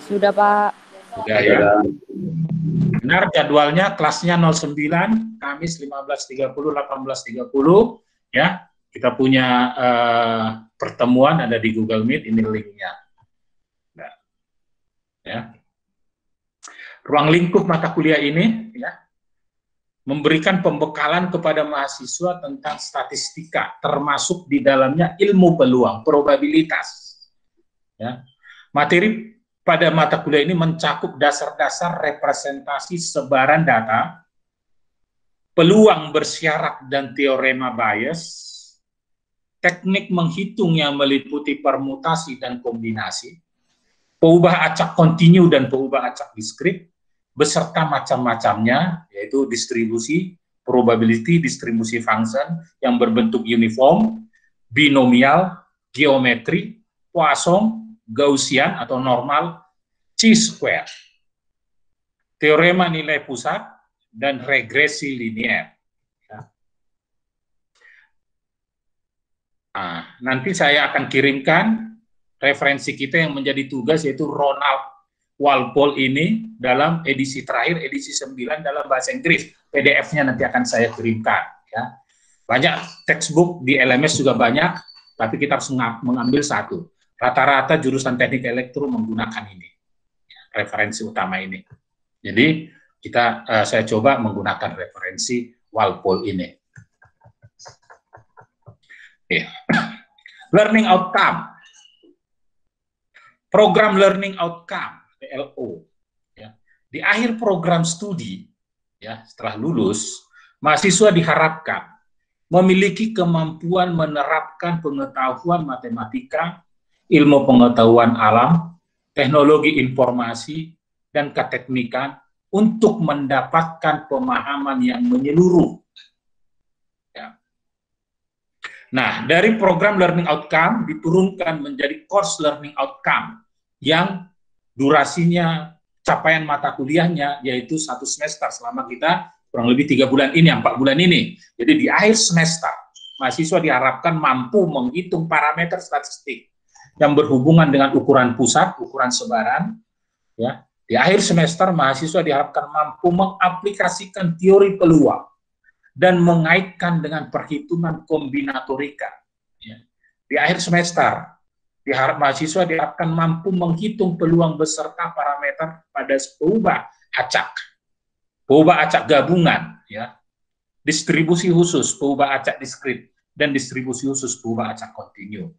Sudah, Pak. Sudah ya. Benar, jadwalnya kelasnya 09, Kamis 15.30, 18.30 ya. Kita punya pertemuan ada di Google Meet, ini linknya. Nah, ya. Ruang lingkup mata kuliah ini ya memberikan pembekalan kepada mahasiswa tentang statistika, termasuk di dalamnya ilmu peluang, probabilitas. Ya. Materi pada mata kuliah ini mencakup dasar-dasar representasi sebaran data, peluang bersyarat dan teorema bias, teknik menghitung yang meliputi permutasi dan kombinasi, peubah acak kontinu dan peubah acak diskrit, beserta macam-macamnya, yaitu distribusi, probability, distribusi function yang berbentuk uniform, binomial, geometri, Poisson, Gaussian atau normal, chi-square, teorema nilai pusat, dan regresi linear. Nah, nanti saya akan kirimkan referensi kita yang menjadi tugas, yaitu Ronald Walpole ini dalam edisi terakhir, edisi 9 dalam bahasa Inggris. PDF-nya nanti akan saya kirimkan. Ya. Banyak textbook di LMS juga banyak, tapi kita harus mengambil satu. Rata-rata jurusan teknik elektro menggunakan ini, referensi utama ini. Jadi saya coba menggunakan referensi Walpole ini. Learning outcome, program learning outcome (PLO). Ya. Di akhir program studi, ya, setelah lulus, mahasiswa diharapkan memiliki kemampuan menerapkan pengetahuan matematika, ilmu pengetahuan alam, teknologi informasi, dan keteknikan untuk mendapatkan pemahaman yang menyeluruh. Nah, dari program learning outcome diturunkan menjadi course learning outcome yang durasinya, capaian mata kuliahnya yaitu 1 semester selama kita kurang lebih 3 bulan ini, 4 bulan ini. Jadi di akhir semester, mahasiswa diharapkan mampu menghitung parameter statistik yang berhubungan dengan ukuran pusat, ukuran sebaran. Ya. Di akhir semester, mahasiswa diharapkan mampu mengaplikasikan teori peluang dan mengaitkan dengan perhitungan kombinatorika. Ya. Di akhir semester, mahasiswa diharapkan mampu menghitung peluang beserta parameter pada peubah acak gabungan, ya, distribusi khusus, peubah acak diskrit, dan distribusi khusus, peubah acak kontinu.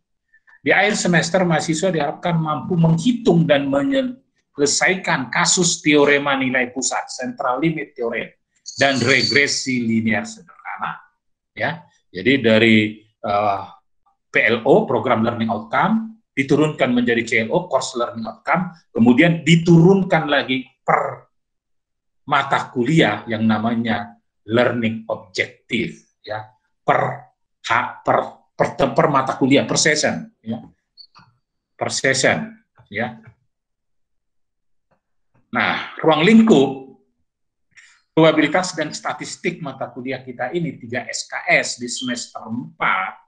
Di akhir semester, mahasiswa diharapkan mampu menghitung dan menyelesaikan kasus teorema nilai pusat, central limit theorem, dan regresi linear sederhana. Ya, jadi dari PLO, program learning outcome, diturunkan menjadi CLO, course learning outcome, kemudian diturunkan lagi per mata kuliah yang namanya learning objective, ya, per mata kuliah, per session, ya, per session, ya. Nah, ruang lingkup probabilitas dan statistik mata kuliah kita ini 3 SKS di semester 4.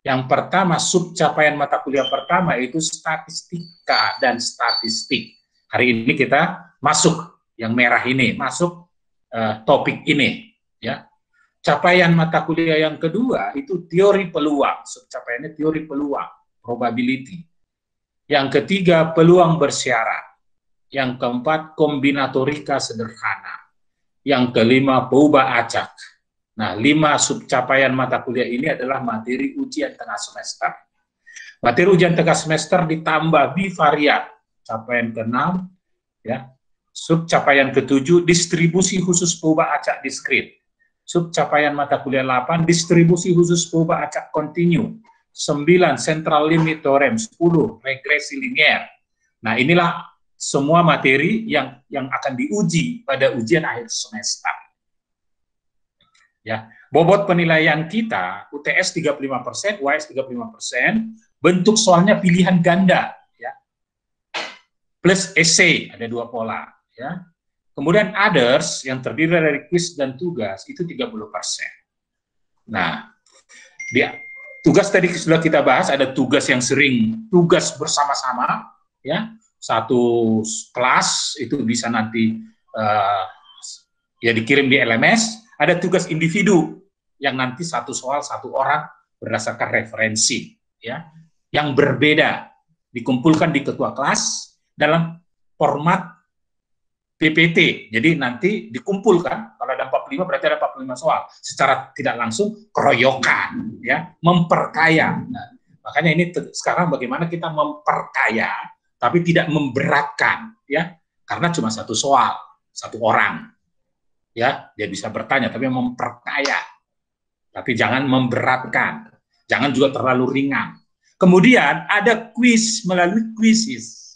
Yang pertama, sub capaian mata kuliah pertama itu statistika dan statistik. Hari ini kita masuk yang merah ini, masuk topik ini, ya. Capaian mata kuliah yang kedua itu teori peluang, sub capaiannya teori peluang, probability. Yang ketiga, peluang bersyarat. Yang keempat, kombinatorika sederhana. Yang kelima, peubah acak. Nah, 5 subcapaian mata kuliah ini adalah materi ujian tengah semester. Materi ujian tengah semester ditambah bivariat, capaian ke-6, ya. Subcapaian ke-7, distribusi khusus peubah acak diskrit. Subcapaian mata kuliah 8, distribusi khusus peubah acak kontinu. 9, central limit theorem. 10, regresi linear. Nah, inilah semua materi yang akan diuji pada ujian akhir semester. Ya, bobot penilaian kita UTS 35%, UAS 35%, bentuk soalnya pilihan ganda, ya. Plus essay, ada 2 pola, ya. Kemudian others yang terdiri dari kuis dan tugas itu 30%. Nah, tugas tadi sudah kita bahas, ada tugas yang sering tugas bersama-sama, ya. satu kelas itu bisa nanti ya dikirim di LMS. Ada tugas individu yang nanti satu soal satu orang berdasarkan referensi, ya, yang berbeda dikumpulkan di ketua kelas dalam format PPT. Jadi nanti dikumpulkan, kalau ada 45 berarti ada 45 soal. Secara tidak langsung keroyokan, ya, memperkaya. Nah, makanya ini sekarang bagaimana kita memperkaya tapi tidak memberatkan, ya. Karena cuma satu soal, satu orang. Ya, dia bisa bertanya tapi memperkaya. Tapi jangan memberatkan. Jangan juga terlalu ringan. Kemudian ada kuis melalui kuisis.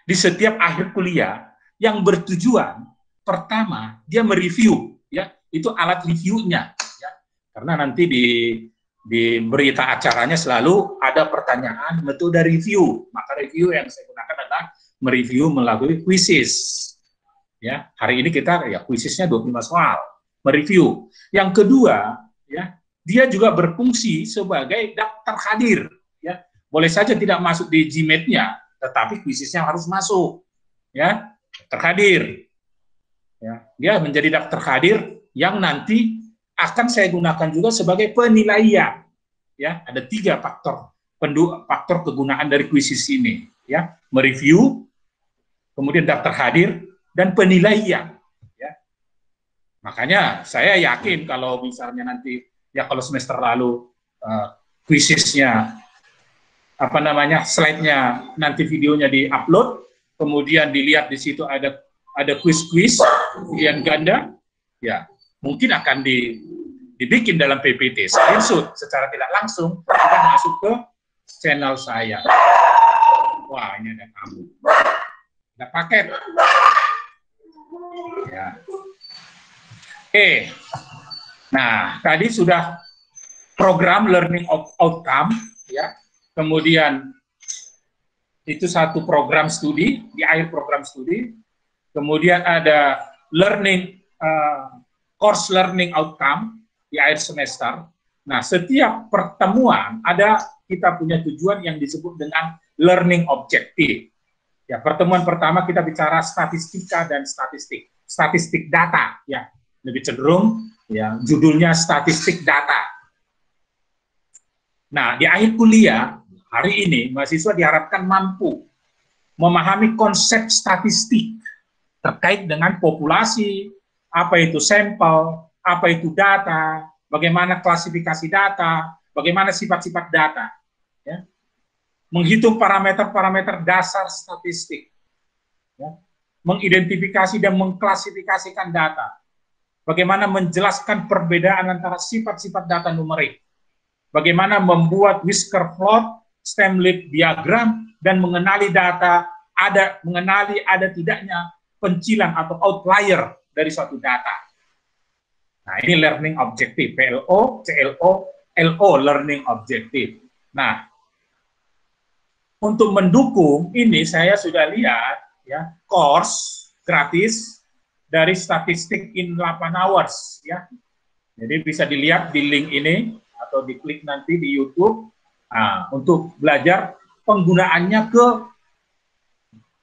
Di setiap akhir kuliah yang bertujuan pertama dia mereview, ya, itu alat reviewnya, ya, karena nanti di berita acaranya selalu ada pertanyaan metode review, maka review yang saya gunakan adalah mereview melalui kuisis, ya. Hari ini kita ya kuisisnya 25 soal, mereview. Yang kedua, ya, dia juga berfungsi sebagai daftar hadir, ya. Boleh saja tidak masuk di GMAT-nya, tetapi kuisisnya harus masuk, ya, terhadir, ya, dia menjadi daftar hadir yang nanti akan saya gunakan juga sebagai penilaian, ya. Ada 3 faktor kegunaan dari kuisis ini, ya, mereview, kemudian daftar hadir dan penilaian, ya. Makanya saya yakin kalau misalnya nanti, ya, kalau semester lalu kuisisnya apa namanya, slide-nya nanti videonya di-upload, kemudian dilihat di situ ada kuis-kuis pilihan ganda, ya mungkin akan dibikin dalam PPT, screenshot secara tidak langsung akan masuk ke channel saya. Wah, ini ada kamu, ada paket. Ya. Oke, nah tadi sudah program learning outcome, ya, kemudian itu satu program studi, di akhir program studi, kemudian ada course learning outcome di akhir semester. Nah, setiap pertemuan kita punya tujuan yang disebut dengan learning objective. Ya, pertemuan pertama kita bicara statistika dan statistik data, ya, lebih cenderung, ya, judulnya statistik data. Nah, di akhir kuliah hari ini, mahasiswa diharapkan mampu memahami konsep statistik terkait dengan populasi, apa itu sampel, apa itu data, bagaimana klasifikasi data, bagaimana sifat-sifat data, ya. Menghitung parameter-parameter dasar statistik, ya. Mengidentifikasi dan mengklasifikasikan data, bagaimana menjelaskan perbedaan antara sifat-sifat data numerik, bagaimana membuat whisker plot, Stemlip diagram, dan mengenali ada tidaknya pencilan atau outlier dari suatu data. Nah, ini learning objective, PLO, CLO, LO, learning objective. Nah, untuk mendukung ini saya sudah lihat, ya, course gratis dari statistik in 8 hours, ya. Jadi bisa dilihat di link ini atau diklik nanti di YouTube. Nah, untuk belajar penggunaannya ke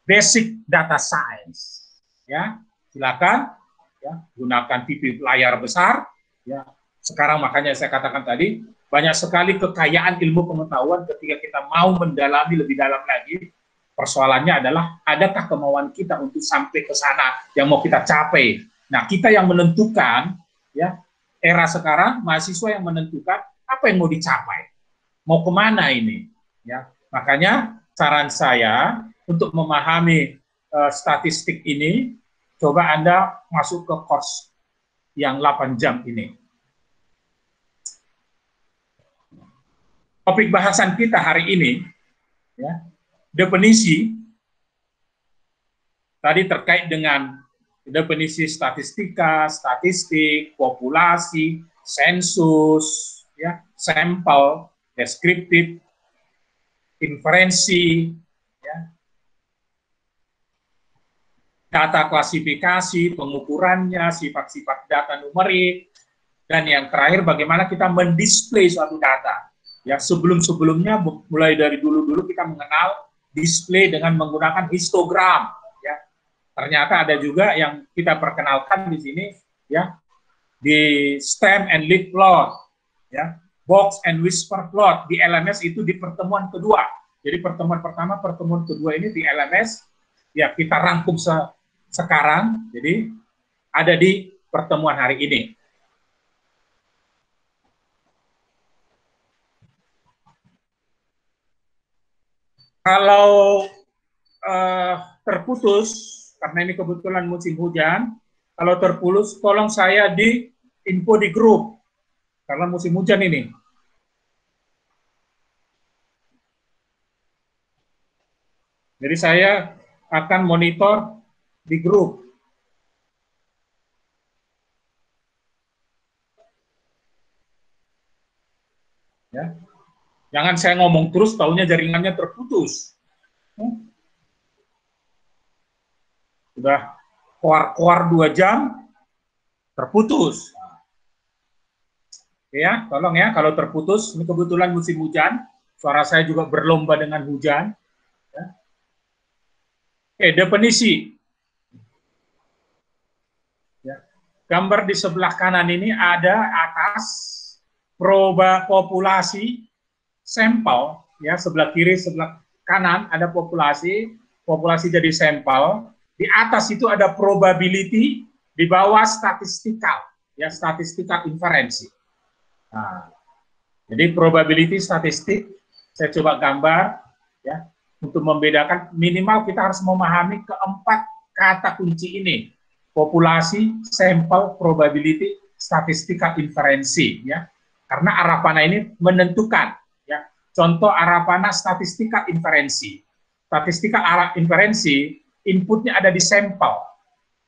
basic data science, ya, silakan, ya, gunakan TV layar besar, ya. Sekarang makanya saya katakan tadi banyak sekali kekayaan ilmu pengetahuan ketika kita mau mendalami lebih dalam lagi. Persoalannya adalah adakah kemauan kita untuk sampai ke sana yang mau kita capai. Nah, kita yang menentukan, ya, era sekarang mahasiswa yang menentukan apa yang mau dicapai. Mau kemana ini, ya. Makanya saran saya untuk memahami statistik ini, coba Anda masuk ke course yang 8 jam ini. Topik bahasan kita hari ini, ya, definisi tadi terkait dengan definisi statistika, statistik, populasi, sensus, ya, sampel, deskriptif, inferensi, ya, data klasifikasi, pengukurannya, sifat-sifat data numerik, dan yang terakhir bagaimana kita mendisplay suatu data. Ya, sebelum-sebelumnya mulai dari dulu-dulu kita mengenal display dengan menggunakan histogram. Ya, ternyata ada juga yang kita perkenalkan di sini, ya, di stem and lead plot, ya, box and whisper plot di LMS itu di pertemuan kedua. Jadi pertemuan pertama, pertemuan kedua ini di LMS, ya kita rangkum sekarang. Jadi ada di pertemuan hari ini. Kalau terputus, karena ini kebetulan musim hujan, kalau terputus, tolong saya di info di grup, karena musim hujan ini. Jadi saya akan monitor di grup. Ya. Jangan saya ngomong terus, taunya jaringannya terputus. Sudah keluar 2 jam, terputus. Ya, tolong ya, kalau terputus, ini kebetulan musim hujan, suara saya juga berlomba dengan hujan. Ya. Oke, definisi. Ya. Gambar di sebelah kanan ini ada atas populasi sampel, ya, sebelah kiri, sebelah kanan ada populasi jadi sampel. Di atas itu ada probability, di bawah statistikal, ya, statistikal inferensi. Nah, jadi probability statistik, saya coba gambar, ya, untuk membedakan. Minimal kita harus memahami keempat kata kunci ini: populasi, sampel, probability, statistikal inferensi, ya. Karena arah panah ini menentukan, ya. Contoh arah panah statistikal inferensi. Statistikal arah inferensi, inputnya ada di sampel.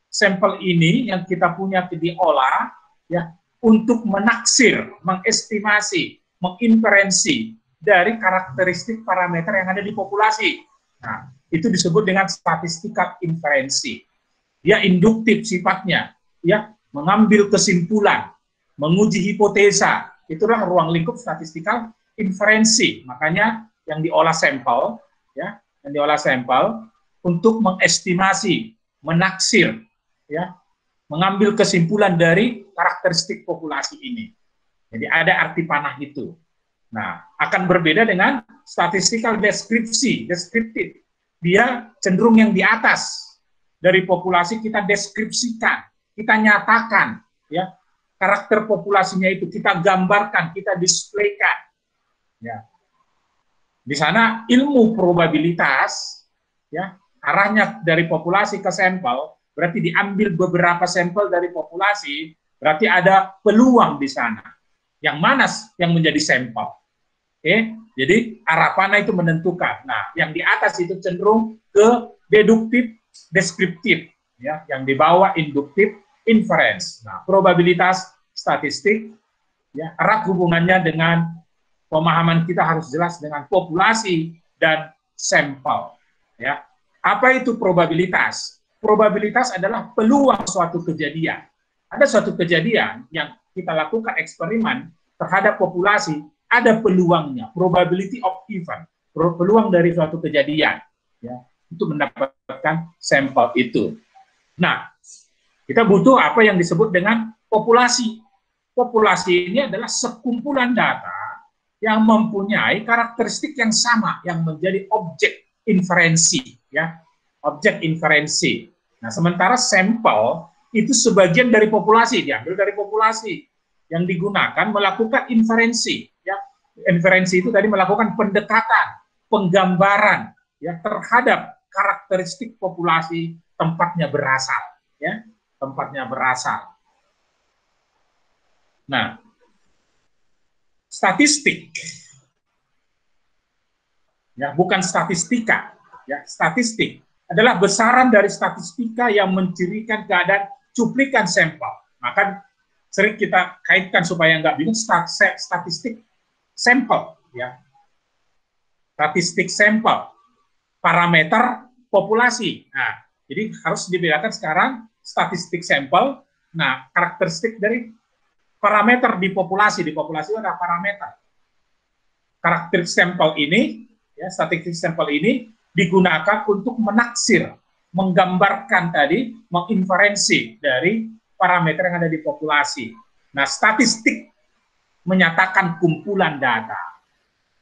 Sampel ini yang kita punya diolah, ya, untuk menaksir, mengestimasi, menginferensi dari karakteristik parameter yang ada di populasi. Nah, itu disebut dengan statistikal inferensi. Dia induktif sifatnya, ya, mengambil kesimpulan, menguji hipotesa. Itulah ruang lingkup statistikal inferensi. Makanya yang diolah sampel, ya, yang diolah sampel untuk mengestimasi, menaksir, ya, mengambil kesimpulan dari karakteristik populasi ini. Jadi ada arti panah itu. Nah, akan berbeda dengan statistical deskriptif. Dia cenderung yang di atas. Dari populasi kita deskripsikan, kita nyatakan, ya, karakter populasinya itu kita gambarkan, kita displaykan. Ya. Di sana ilmu probabilitas, ya, arahnya dari populasi ke sampel, berarti diambil beberapa sampel dari populasi, berarti ada peluang di sana. Yang mana yang menjadi sampel? Oke, jadi arah panah itu menentukan. Nah, yang di atas itu cenderung ke deduktif, deskriptif, ya, yang di bawah induktif, inference. Nah, probabilitas statistik, ya, erat hubungannya dengan pemahaman kita harus jelas dengan populasi dan sampel. Ya, apa itu probabilitas? Probabilitas adalah peluang suatu kejadian. Ada suatu kejadian yang kita lakukan eksperimen terhadap populasi, ada peluangnya, probability of event, peluang dari suatu kejadian, ya, untuk mendapatkan sampel itu. Nah, kita butuh apa yang disebut dengan populasi. Populasi ini adalah sekumpulan data yang mempunyai karakteristik yang sama, yang menjadi objek inferensi, ya, objek inferensi. Nah, sementara sampel itu sebagian dari populasi, diambil dari populasi yang digunakan melakukan inferensi, ya. Inferensi itu tadi melakukan pendekatan, penggambaran, ya, terhadap karakteristik populasi tempatnya berasal, ya, tempatnya berasal. Nah, statistik, ya, bukan statistika, ya, statistik adalah besaran dari statistika yang mencirikan keadaan cuplikan sampel. Maka sering kita kaitkan supaya nggak bingung statistik sampel, ya, statistik sampel, parameter populasi. Nah, jadi harus dibedakan sekarang statistik sampel. Nah, karakteristik dari parameter di populasi itu adalah parameter. Karakteristik sampel ini, ya, statistik sampel ini digunakan untuk menaksir, menggambarkan tadi, menginferensi dari parameter yang ada di populasi. Nah, statistik menyatakan kumpulan data,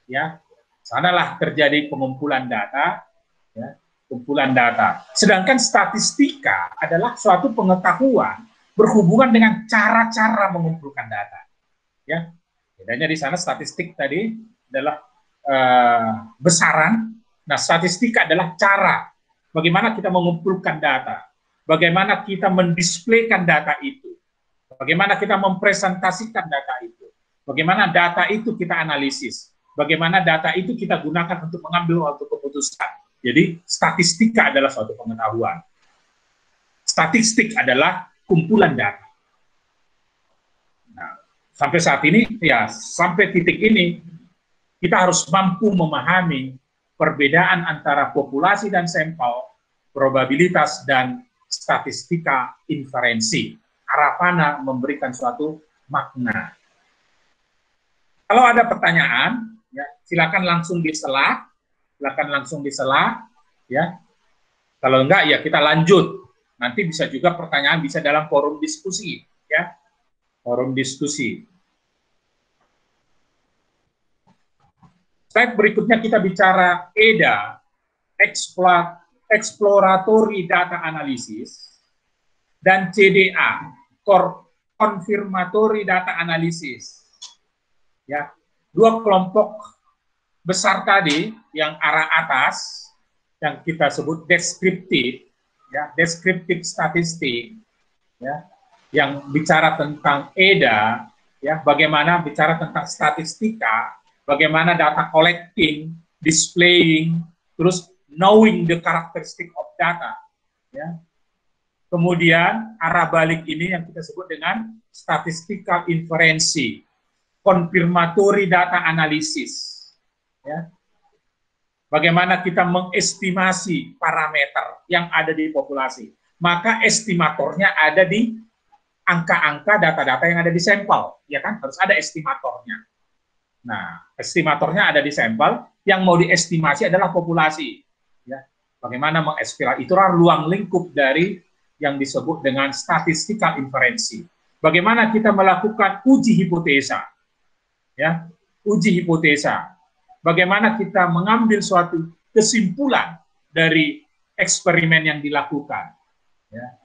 ya, sanalah terjadi pengumpulan data, ya, kumpulan data. Sedangkan statistika adalah suatu pengetahuan berhubungan dengan cara-cara mengumpulkan data, ya. Bedanya di sana statistik tadi adalah besaran, nah statistika adalah cara bagaimana kita mengumpulkan data, bagaimana kita mendisplaykan data itu, bagaimana kita mempresentasikan data itu, bagaimana data itu kita analisis, bagaimana data itu kita gunakan untuk mengambil suatu keputusan. Jadi statistika adalah suatu pengetahuan. Statistik adalah kumpulan data. Nah, sampai saat ini, ya sampai titik ini, kita harus mampu memahami perbedaan antara populasi dan sampel, probabilitas dan statistika inferensi. Arapana memberikan suatu makna. Kalau ada pertanyaan, ya, silakan langsung disela, ya. Kalau enggak, ya kita lanjut. Nanti bisa juga pertanyaan bisa dalam forum diskusi, ya, forum diskusi. Slide berikutnya kita bicara EDA, Exploratory Data Analysis, dan CDA, Confirmatory Data Analysis. Ya, dua kelompok besar tadi yang arah atas yang kita sebut deskriptif, ya, deskriptif statistik, ya, yang bicara tentang EDA, ya, bagaimana bicara tentang statistika, bagaimana data collecting, displaying, terus knowing the characteristic of data, ya. Kemudian arah balik ini yang kita sebut dengan statistical inferensi, confirmatory data analysis, ya. Bagaimana kita mengestimasi parameter yang ada di populasi. Maka estimatornya ada di angka-angka data-data yang ada di sampel, ya kan? Harus ada estimatornya. Nah, estimatornya ada di sampel, yang mau diestimasi adalah populasi. Ya. Bagaimana mengestimasi, itulah ruang lingkup dari yang disebut dengan statistical inferensi. Bagaimana kita melakukan uji hipotesa, ya, uji hipotesa. Bagaimana kita mengambil suatu kesimpulan dari eksperimen yang dilakukan. Ya.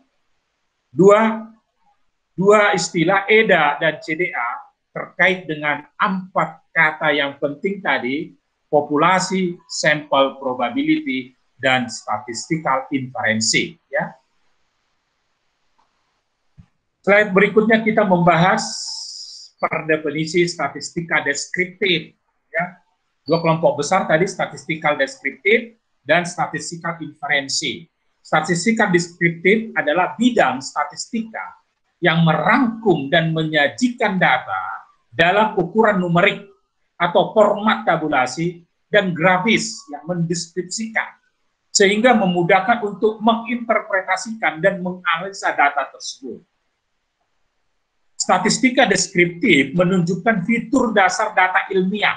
Dua istilah EDA dan CDA terkait dengan 4 kata yang penting tadi, populasi, sample probability, dan statistical inferensi. Ya. Slide berikutnya kita membahas per definisi statistika deskriptif. Ya. Dua kelompok besar tadi, statistical deskriptif dan statistical inferensi. Statistical deskriptif adalah bidang statistika yang merangkum dan menyajikan data dalam ukuran numerik atau format tabulasi dan grafis yang mendeskripsikan, sehingga memudahkan untuk menginterpretasikan dan menganalisa data tersebut. Statistika deskriptif menunjukkan fitur dasar data ilmiah,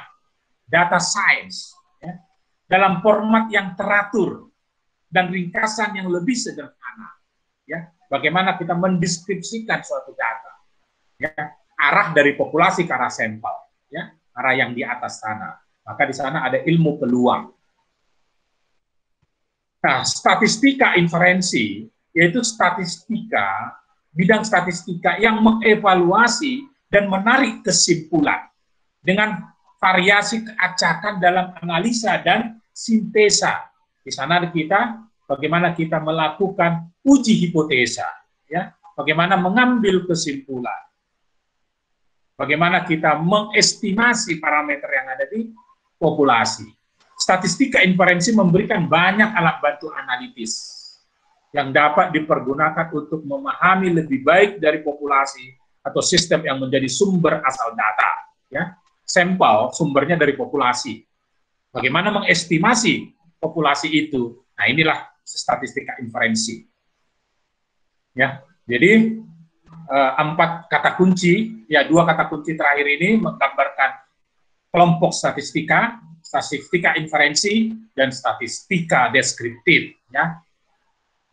data science, ya, dalam format yang teratur dan ringkasan yang lebih sederhana. Ya, bagaimana kita mendeskripsikan suatu data, ya, arah dari populasi ke arah sampel, ya, arah yang di atas sana. Maka di sana ada ilmu peluang. Nah, statistika inferensi yaitu statistika, bidang statistika yang mengevaluasi dan menarik kesimpulan dengan variasi keacakan dalam analisa dan sintesa. Di sana kita bagaimana kita melakukan uji hipotesa, ya, bagaimana mengambil kesimpulan, bagaimana kita mengestimasi parameter yang ada di populasi. Statistika inferensi memberikan banyak alat bantu analitis yang dapat dipergunakan untuk memahami lebih baik dari populasi atau sistem yang menjadi sumber asal data, ya. Sampel sumbernya dari populasi. Bagaimana mengestimasi populasi itu? Nah, inilah statistika inferensi. Ya, jadi 4 kata kunci, ya 2 kata kunci terakhir ini menggambarkan kelompok statistika statistika inferensi dan statistika deskriptif. Ya,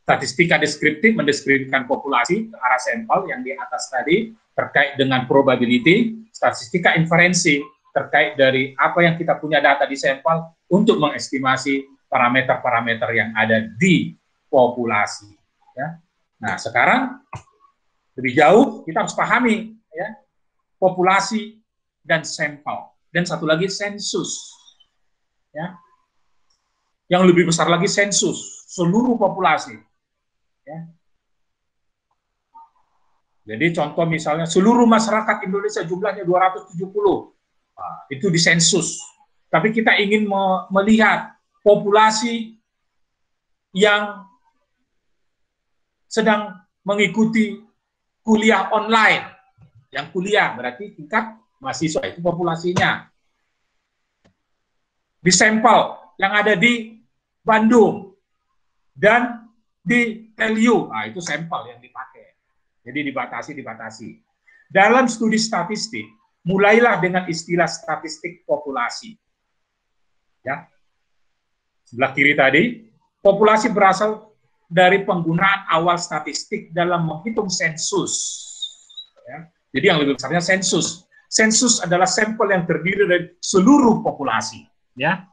statistika deskriptif mendeskripsikan populasi ke arah sampel yang di atas tadi terkait dengan probability. Statistika inferensi terkait dari apa yang kita punya data di sampel untuk mengestimasi parameter-parameter yang ada di populasi. Ya. Nah, sekarang lebih jauh kita harus pahami ya, populasi dan sampel, dan satu lagi sensus. Ya. Yang lebih besar lagi sensus, seluruh populasi. Ya. Jadi contoh misalnya seluruh masyarakat Indonesia jumlahnya 270, nah, itu di sensus. Tapi kita ingin melihat populasi yang sedang mengikuti kuliah online. Yang kuliah berarti tingkat mahasiswa, itu populasinya. Di sampel yang ada di Bandung dan di Teliu, nah itu sampel yang dipakai. Jadi dibatasi. Dalam studi statistik, mulailah dengan istilah statistik populasi. Ya. Sebelah kiri tadi, populasi berasal dari penggunaan awal statistik dalam menghitung sensus. Ya. Jadi yang lebih besarnya sensus. Sensus adalah sampel yang terdiri dari seluruh populasi. Ya.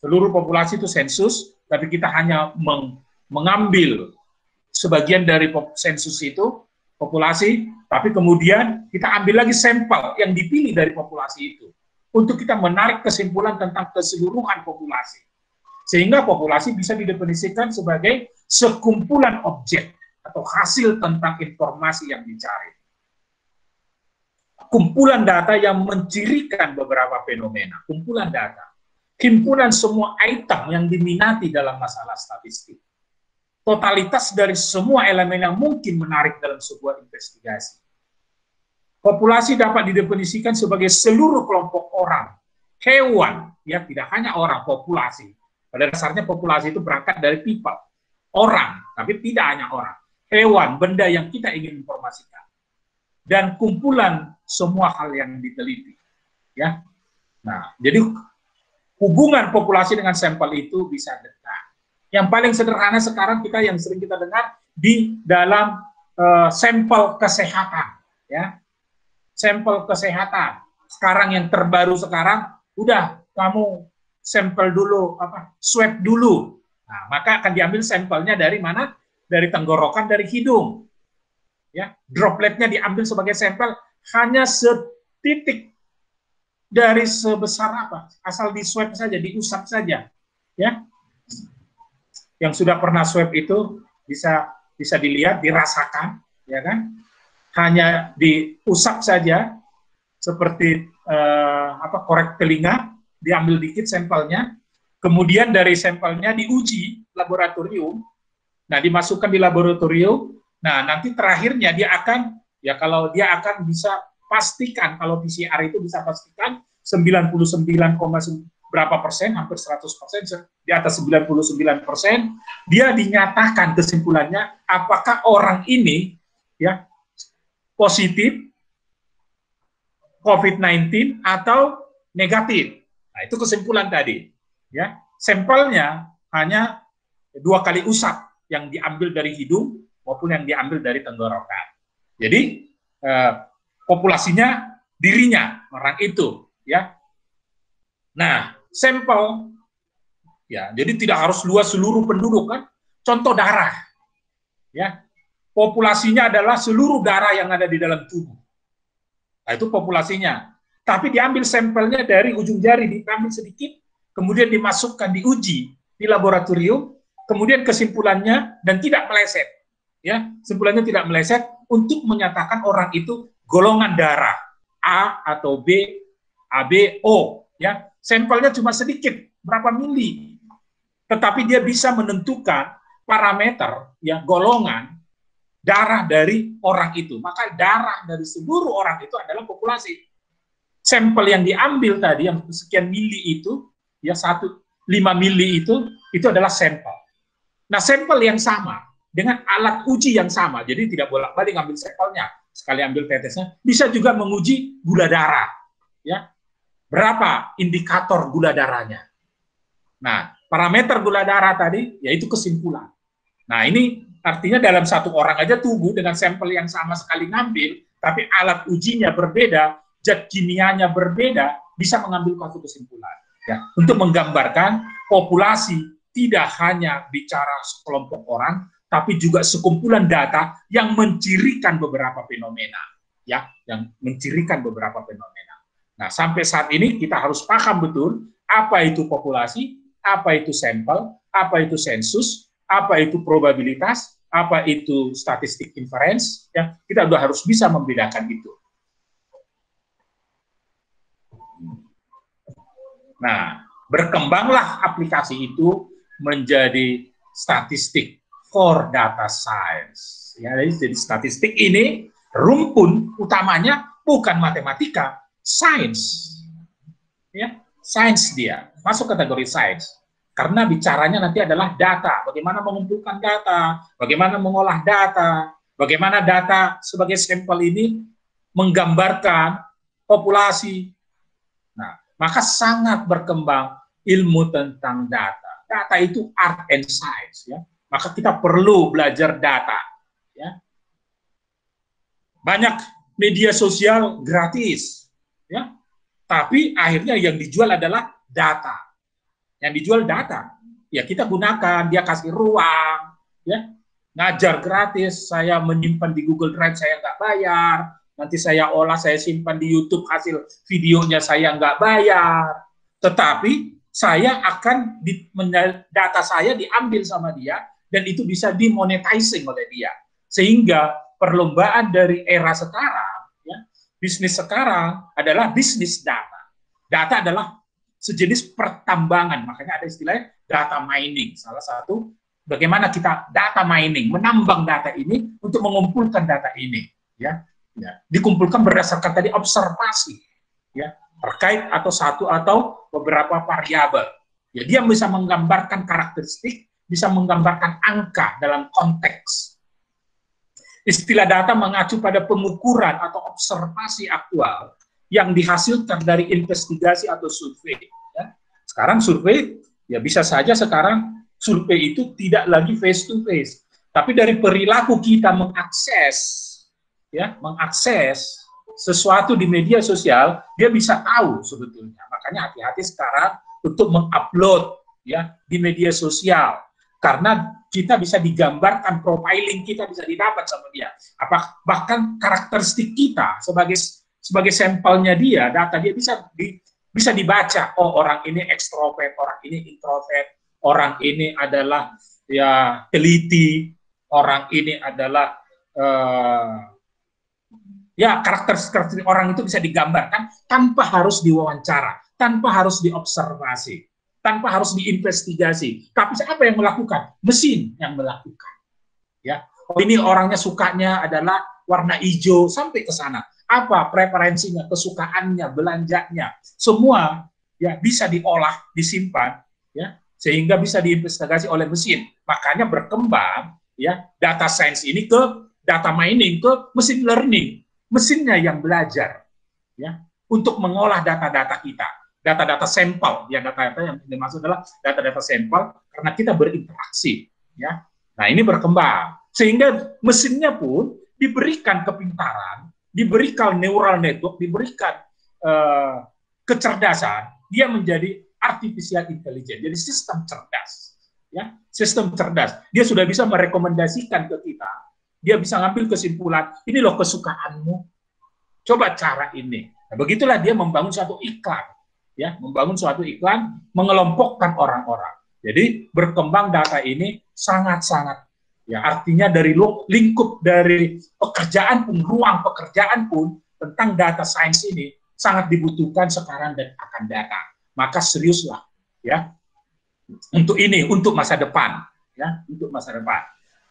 Seluruh populasi itu sensus, tapi kita hanya mengambil sebagian dari sensus itu, populasi, tapi kemudian kita ambil lagi sampel yang dipilih dari populasi itu, untuk kita menarik kesimpulan tentang keseluruhan populasi. Sehingga populasi bisa didefinisikan sebagai sekumpulan objek atau hasil tentang informasi yang dicari. Kumpulan data yang mencirikan beberapa fenomena, kumpulan data, himpunan semua item yang diminati dalam masalah statistik. Totalitas dari semua elemen yang mungkin menarik dalam sebuah investigasi. Populasi dapat didefinisikan sebagai seluruh kelompok orang, hewan, ya tidak hanya orang, populasi. Pada dasarnya populasi itu berangkat dari people, orang, tapi tidak hanya orang, hewan, benda yang kita ingin informasikan, dan kumpulan semua hal yang diteliti. Ya, nah, jadi hubungan populasi dengan sampel itu bisa dekat. Yang paling sederhana sekarang kita yang sering kita dengar di dalam sampel kesehatan, ya, sampel kesehatan. Sekarang yang terbaru sekarang, udah kamu sampel dulu, swab dulu. Nah, maka akan diambil sampelnya dari mana? Dari tenggorokan, dari hidung. Ya, dropletnya diambil sebagai sampel hanya setitik dari sebesar apa? Asal di swab saja, diusap saja. Ya. Yang sudah pernah swab itu bisa dilihat, dirasakan, ya kan? Hanya diusap saja seperti korek telinga, diambil dikit sampelnya, kemudian dari sampelnya diuji laboratorium, nah dimasukkan di laboratorium, nah nanti terakhirnya dia akan, ya kalau dia akan bisa pastikan, kalau PCR itu bisa pastikan 99, berapa persen, hampir 100%, di atas 99%, dia dinyatakan kesimpulannya apakah orang ini ya positif COVID-19 atau negatif. Nah, itu kesimpulan tadi. Ya, sampelnya hanya 2 kali usap yang diambil dari hidung maupun yang diambil dari tenggorokan. Jadi populasinya dirinya orang itu, ya. Nah, sampel, ya, jadi tidak harus luas seluruh penduduk kan. Contoh darah, ya, populasinya adalah seluruh darah yang ada di dalam tubuh. Nah, itu populasinya. Tapi diambil sampelnya dari ujung jari, diambil sedikit, kemudian dimasukkan, diuji di laboratorium, kemudian kesimpulannya dan tidak meleset, ya, kesimpulannya tidak meleset untuk menyatakan orang itu golongan darah A atau B, AB, O, ya. Sampelnya cuma sedikit, berapa mili, tetapi dia bisa menentukan parameter, ya, golongan darah dari orang itu. Maka darah dari seluruh orang itu adalah populasi. Sampel yang diambil tadi, yang sekian mili itu, ya 5 mili itu adalah sampel. Nah, sampel yang sama, dengan alat uji yang sama, jadi tidak bolak-balik ngambil sampelnya, sekali ambil tetesnya, bisa juga menguji gula darah. Ya. berapa indikator gula darahnya. Nah, parameter gula darah tadi yaitu kesimpulan. Nah, ini artinya dalam satu orang aja tubuh dengan sampel yang sama sekali ngambil, tapi alat ujinya berbeda, zat kimianya berbeda, bisa mengambil suatu kesimpulan. Ya, untuk menggambarkan populasi tidak hanya bicara sekelompok orang, tapi juga sekumpulan data yang mencirikan beberapa fenomena, ya, yang mencirikan beberapa fenomena. Nah, sampai saat ini kita harus paham betul apa itu populasi, apa itu sampel, apa itu sensus, apa itu probabilitas, apa itu statistik inference, ya, kita sudah harus bisa membedakan itu. Nah, berkembanglah aplikasi itu menjadi statistik for data science. Ya, jadi statistik ini rumpun utamanya bukan matematika, sains. Ya, sains dia masuk kategori sains. Karena bicaranya nanti adalah data, bagaimana mengumpulkan data, bagaimana mengolah data, bagaimana data sebagai sampel ini menggambarkan populasi. Nah, maka sangat berkembang ilmu tentang data. Data itu art and science, ya. Maka kita perlu belajar data, ya. Banyak media sosial gratis, ya. Tapi akhirnya yang dijual adalah data. Yang dijual data, ya kita gunakan, dia kasih ruang, ya. Ngajar gratis, saya menyimpan di Google Drive, saya nggak bayar. Nanti saya olah, saya simpan di YouTube, hasil videonya saya nggak bayar. Tetapi saya akan data saya diambil sama dia, dan itu bisa dimonetizing oleh dia. Sehingga perlombaan dari era sekarang, ya, bisnis sekarang adalah bisnis data. Data adalah sejenis pertambangan, makanya ada istilahnya data mining. Salah satu bagaimana kita data mining, menambang data ini untuk mengumpulkan data ini, ya. Ya, dikumpulkan berdasarkan tadi observasi, ya, terkait atau satu atau beberapa variabel. Ya, dia bisa menggambarkan karakteristik, bisa menggambarkan angka dalam konteks. Istilah data mengacu pada pengukuran atau observasi aktual yang dihasilkan dari investigasi atau survei. Ya. Sekarang survei, ya bisa saja sekarang survei itu tidak lagi face to face, tapi dari perilaku kita mengakses, ya, mengakses sesuatu di media sosial, dia bisa tahu sebetulnya. Makanya hati-hati sekarang untuk mengupload, ya, di media sosial, karena kita bisa digambarkan, profiling kita bisa didapat sama dia. Bahkan karakteristik kita sebagai sampelnya dia, data dia bisa dibaca. Oh, orang ini ekstrovert, orang ini introvert, orang ini adalah ya teliti, orang ini adalah ya karakteristik orang itu bisa digambarkan tanpa harus diwawancara, tanpa harus diobservasi, tanpa harus diinvestigasi. Tapi siapa yang melakukan? Mesin yang melakukan. Ya, oh, ini orangnya sukanya adalah warna hijau, sampai ke sana. Apa preferensinya, kesukaannya, belanjanya, semua ya bisa diolah, disimpan, ya, sehingga bisa diinvestigasi oleh mesin. Makanya berkembang, ya, data science ini ke data mining, ke machine learning. Mesinnya yang belajar, ya, untuk mengolah data-data kita, data-data sampel, ya, data-data yang dimaksud adalah data-data sampel karena kita berinteraksi, ya. Nah, ini berkembang sehingga mesinnya pun diberikan kepintaran, diberikan neural network, diberikan kecerdasan, dia menjadi artificial intelligence, jadi sistem cerdas, ya, sistem cerdas. Dia sudah bisa merekomendasikan ke kita. Dia bisa ngambil kesimpulan, ini loh kesukaanmu, coba cara ini. Nah, begitulah dia membangun suatu iklan, ya, membangun suatu iklan, mengelompokkan orang-orang. Jadi berkembang data ini sangat-sangat, ya, artinya dari lingkup dari pekerjaan pun, ruang pekerjaan pun tentang data science ini sangat dibutuhkan sekarang dan akan datang. Maka seriuslah, ya, untuk ini, untuk masa depan, ya, untuk masa depan.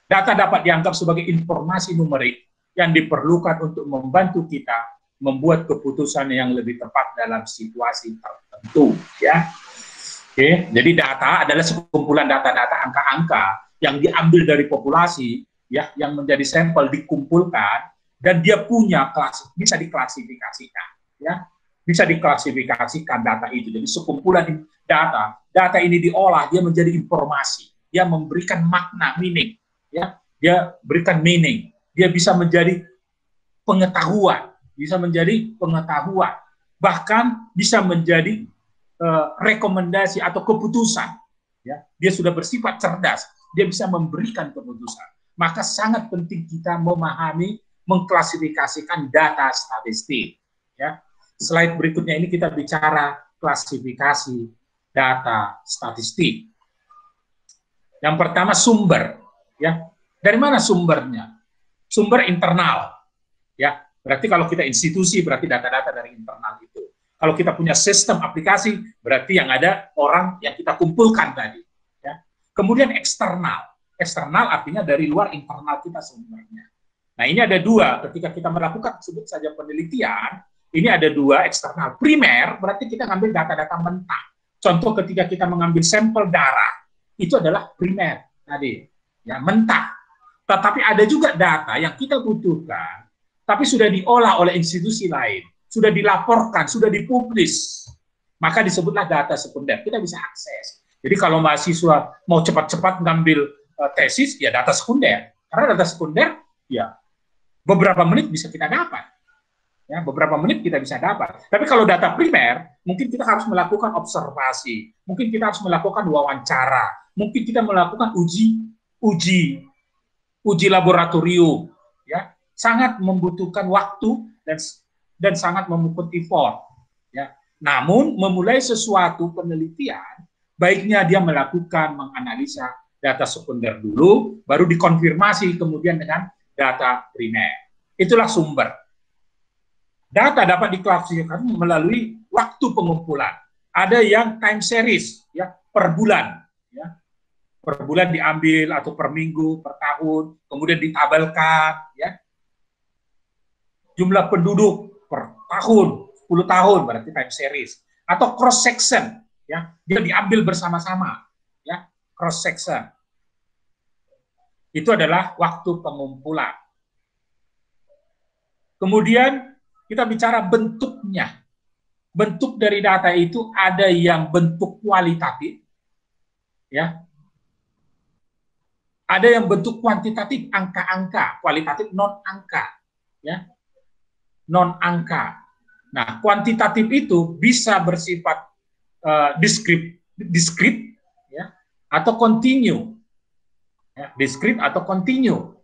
Data dapat dianggap sebagai informasi numerik yang diperlukan untuk membantu kita membuat keputusan yang lebih tepat dalam situasi tertentu. Ya, oke. Jadi data adalah sekumpulan data-data, angka-angka yang diambil dari populasi, ya, yang menjadi sampel dikumpulkan dan dia punya kelas, bisa diklasifikasikan. Ya, bisa diklasifikasikan data itu. Jadi sekumpulan data ini diolah, dia menjadi informasi, dia memberikan makna, meaning, ya, dia berikan meaning, dia bisa menjadi pengetahuan, bahkan bisa menjadi rekomendasi atau keputusan. Ya, dia sudah bersifat cerdas, dia bisa memberikan keputusan. Maka sangat penting kita memahami, mengklasifikasikan data statistik. Ya, slide berikutnya ini kita bicara klasifikasi data statistik. Yang pertama sumber, ya. Dari mana sumbernya? Sumber internal, ya. Berarti kalau kita institusi berarti data-data dari internal itu. Kalau kita punya sistem aplikasi berarti yang ada orang yang kita kumpulkan tadi, ya. Kemudian eksternal. Eksternal artinya dari luar, internal kita sumbernya. Nah, ini ada dua ketika kita melakukan sebut saja penelitian, ini ada dua eksternal. Primer berarti kita ngambil data-data mentah. Contoh ketika kita mengambil sampel darah, itu adalah primer tadi, ya, mentah. Tetapi ada juga data yang kita butuhkan, tapi sudah diolah oleh institusi lain, sudah dilaporkan, sudah dipublis, maka disebutlah data sekunder. Kita bisa akses. Jadi kalau mahasiswa mau cepat-cepat ngambil tesis, ya data sekunder. Karena data sekunder, ya beberapa menit bisa kita dapat. Ya, beberapa menit kita bisa dapat. Tapi kalau data primer, mungkin kita harus melakukan observasi, mungkin kita harus melakukan wawancara, mungkin kita melakukan uji laboratorium, ya, sangat membutuhkan waktu dan sangat membutuhkan effort, ya. Namun memulai sesuatu penelitian, baiknya dia melakukan menganalisa data sekunder dulu, baru dikonfirmasi kemudian dengan data primer. Itulah sumber. Data dapat diklasifikasikan melalui waktu pengumpulan. Ada yang time series, ya, per bulan, ya. Per bulan diambil atau per minggu, per tahun, kemudian ditabelkan, ya. Jumlah penduduk per tahun, 10 tahun berarti time series. Atau cross section, ya. Dia diambil bersama-sama, ya, cross section. Itu adalah waktu pengumpulan. Kemudian kita bicara bentuknya. Bentuk dari data itu ada yang bentuk kualitatif, ya. Ada yang bentuk kuantitatif, angka-angka, kualitatif non-angka, ya. Non-angka. Nah, kuantitatif itu bisa bersifat diskrit, ya, atau continue. Ya, diskrit atau continue.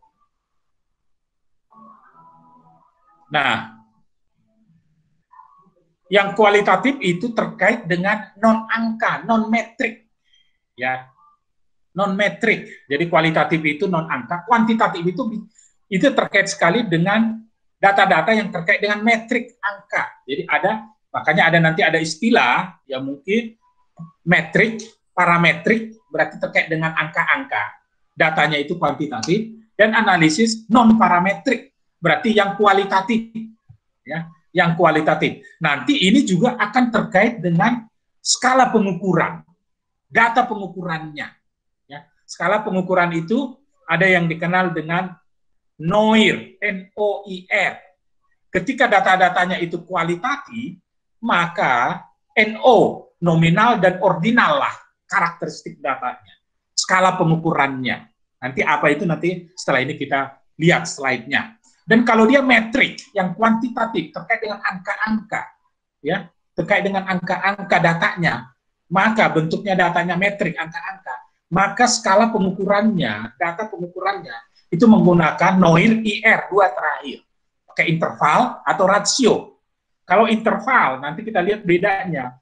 Nah, yang kualitatif itu terkait dengan non-angka, non-metrik, ya, non-metrik. Jadi kualitatif itu non-angka, kuantitatif itu terkait sekali dengan data-data yang terkait dengan metrik angka. Jadi makanya nanti ada istilah yang mungkin metrik, parametrik berarti terkait dengan angka-angka. Datanya itu kuantitatif, dan analisis non-parametrik berarti yang kualitatif, ya. Yang kualitatif. Nanti ini juga akan terkait dengan skala pengukuran, data pengukurannya. Ya. Skala pengukuran itu ada yang dikenal dengan NOIR, N-O-I-R. Ketika data-datanya itu kualitatif, maka NO, nominal dan ordinal lah karakteristik datanya, skala pengukurannya. Nanti apa itu nanti setelah ini kita lihat slide-nya. Dan kalau dia metrik, yang kuantitatif, terkait dengan angka-angka, ya, terkait dengan angka-angka datanya, maka bentuknya datanya metrik, angka-angka, maka skala pengukurannya, data pengukurannya, itu menggunakan NOIR, IR, dua terakhir, pakai interval atau rasio. Kalau interval, nanti kita lihat bedanya,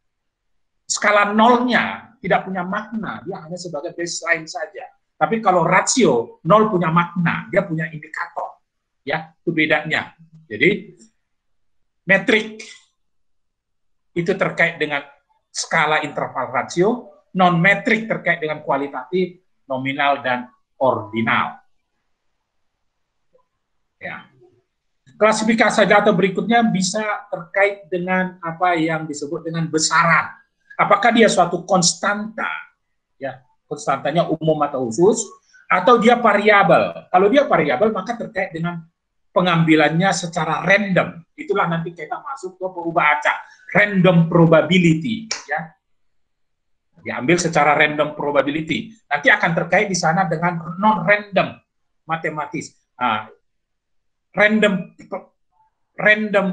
skala nolnya tidak punya makna, dia hanya sebagai baseline saja. Tapi kalau rasio, nol punya makna, dia punya indikator. Ya, itu bedanya. Jadi metrik itu terkait dengan skala interval rasio, non metrik terkait dengan kualitatif, nominal dan ordinal. Ya. Klasifikasi data berikutnya bisa terkait dengan apa yang disebut dengan besaran. Apakah dia suatu konstanta, ya, konstantanya umum atau khusus, atau dia variabel. Kalau dia variabel maka terkait dengan pengambilannya secara random, itulah nanti kita masuk ke perubah acak, random probability, ya. Diambil secara random probability. Nanti akan terkait di sana dengan non-random matematis. Nah, random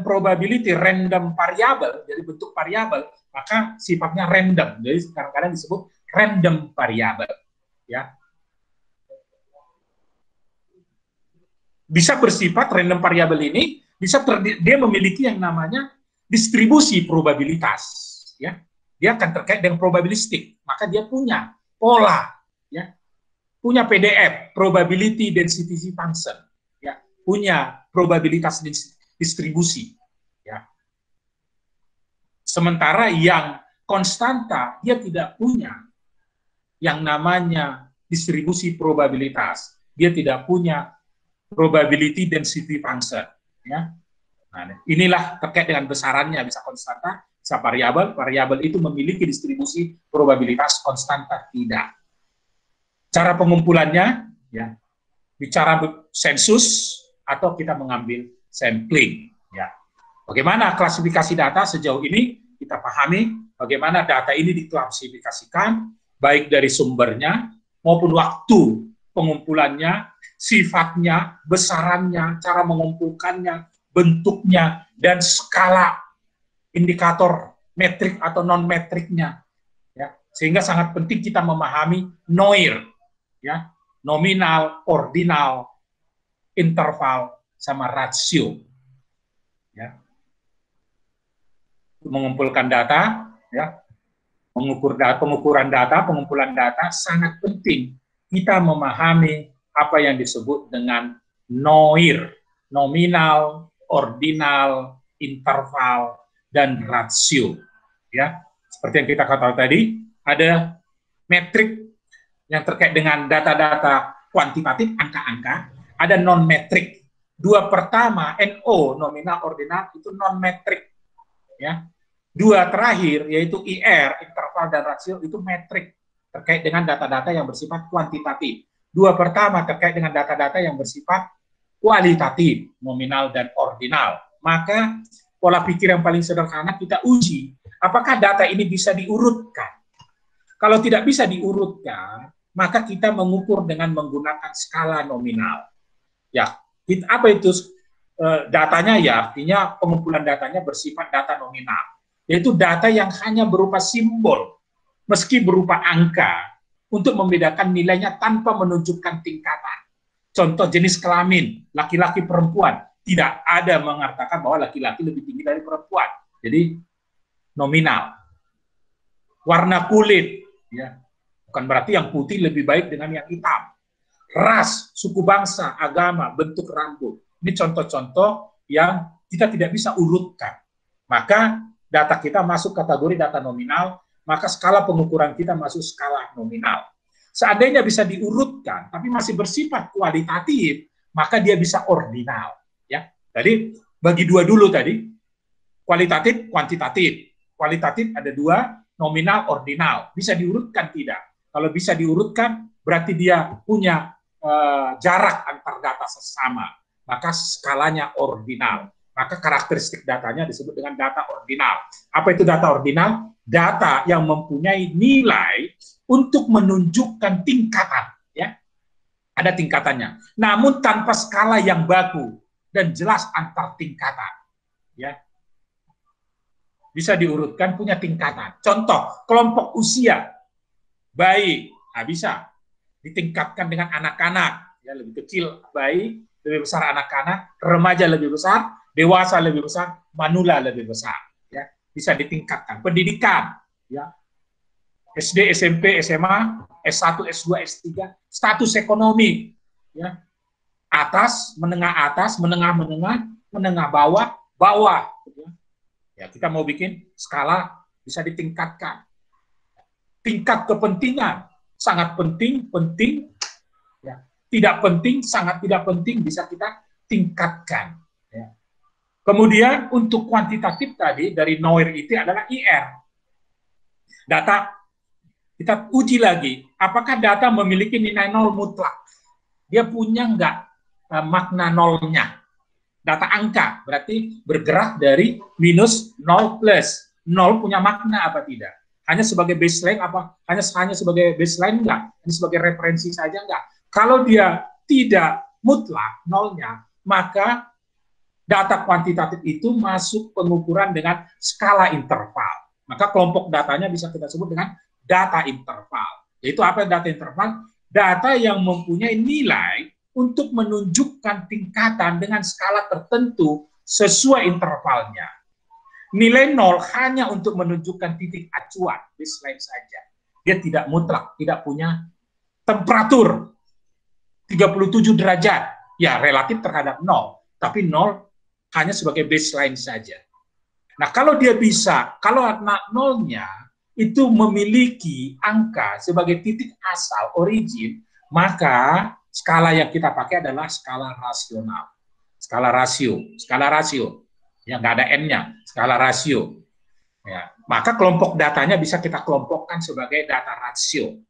probability, random variabel, jadi bentuk variabel, maka sifatnya random. Jadi kadang-kadang disebut random variabel, ya. Bisa bersifat random variabel ini bisa dia memiliki yang namanya distribusi probabilitas, ya. Dia akan terkait dengan probabilistik, maka dia punya pola, ya, punya PDF, probability density function, ya, punya probabilitas distribusi, ya. Sementara yang konstanta dia tidak punya yang namanya distribusi probabilitas, dia tidak punya probability density function, ya. Nah, inilah terkait dengan besarannya, bisa konstanta, bisa variabel. Variabel itu memiliki distribusi probabilitas, konstanta tidak. Cara pengumpulannya, ya, bicara sensus atau kita mengambil sampling, ya. Bagaimana klasifikasi data sejauh ini kita pahami bagaimana data ini diklasifikasikan baik dari sumbernya maupun waktu pengumpulannya, sifatnya, besarannya, cara mengumpulkannya, bentuknya, dan skala indikator metrik atau non-metriknya, ya. Sehingga sangat penting kita memahami NOIR, ya, nominal, ordinal, interval, sama rasio, ya. Mengumpulkan data, ya, pengukuran data, pengumpulan data, sangat penting kita memahami apa yang disebut dengan NOIR, nominal, ordinal, interval, dan rasio, ya. Seperti yang kita katakan tadi, ada metrik yang terkait dengan data-data kuantitatif, angka-angka, ada non-metrik. Dua pertama, NO, nominal, ordinal, itu non-metrik, ya. Dua terakhir, yaitu IR, interval, dan rasio, itu metrik, terkait dengan data-data yang bersifat kuantitatif. Dua pertama terkait dengan data-data yang bersifat kualitatif, nominal dan ordinal. Maka pola pikir yang paling sederhana kita uji, apakah data ini bisa diurutkan. Kalau tidak bisa diurutkan, maka kita mengukur dengan menggunakan skala nominal. Ya, apa itu datanya? Ya, artinya pengumpulan datanya bersifat data nominal, yaitu data yang hanya berupa simbol, meski berupa angka, untuk membedakan nilainya tanpa menunjukkan tingkatan. Contoh jenis kelamin, laki-laki perempuan, tidak ada mengatakan bahwa laki-laki lebih tinggi dari perempuan. Jadi nominal. Warna kulit, ya, bukan berarti yang putih lebih baik dengan yang hitam. Ras, suku bangsa, agama, bentuk rambut. Ini contoh-contoh yang kita tidak bisa urutkan. Maka data kita masuk kategori data nominal, maka skala pengukuran kita masuk skala nominal. Seandainya bisa diurutkan, tapi masih bersifat kualitatif, maka dia bisa ordinal. Ya, tadi bagi dua dulu tadi, kualitatif, kuantitatif. Kualitatif ada dua, nominal, ordinal. Bisa diurutkan tidak? Kalau bisa diurutkan, berarti dia punya jarak antar data sesama. Maka skalanya ordinal. Maka karakteristik datanya disebut dengan data ordinal. Apa itu data ordinal? Data yang mempunyai nilai untuk menunjukkan tingkatan, ya. Ada tingkatannya. Namun tanpa skala yang baku dan jelas antar tingkatan, ya. Bisa diurutkan, punya tingkatan. Contoh, kelompok usia bayi, nah bisa ditingkatkan dengan anak-anak, ya, lebih kecil bayi, lebih besar anak-anak, remaja lebih besar, dewasa lebih besar, manula lebih besar, ya. Bisa ditingkatkan. Pendidikan, ya, SD, SMP, SMA, S1, S2, S3, status ekonomi, ya, atas, menengah, menengah bawah, bawah, ya. Ya, kita mau bikin skala bisa ditingkatkan. Tingkat kepentingan sangat penting, ya. Tidak penting, sangat tidak penting, bisa kita tingkatkan. Ya. Kemudian untuk kuantitatif tadi dari NOIR itu adalah IR. Data kita uji lagi, apakah data memiliki nilai nol mutlak? Dia punya enggak makna nolnya? data angka, berarti bergerak dari minus 0 plus. 0 punya makna apa tidak? Hanya sebagai baseline apa? Hanya sebagai baseline enggak? Hanya sebagai referensi saja enggak? Kalau dia tidak mutlak nolnya, maka data kuantitatif itu masuk pengukuran dengan skala interval. Maka kelompok datanya bisa kita sebut dengan data interval. Yaitu apa data interval? Data yang mempunyai nilai untuk menunjukkan tingkatan dengan skala tertentu sesuai intervalnya. Nilai 0 hanya untuk menunjukkan titik acuan, baseline saja. Dia tidak mutlak, tidak punya temperatur 37 derajat. Ya, relatif terhadap 0. Tapi 0 hanya sebagai baseline saja. Nah, kalau dia bisa, kalau nolnya itu memiliki angka sebagai titik asal, origin, maka skala yang kita pakai adalah skala rasional. Skala rasio. Ya, nggak ada N-nya, skala rasio. Ya, maka kelompok datanya bisa kita kelompokkan sebagai data rasio.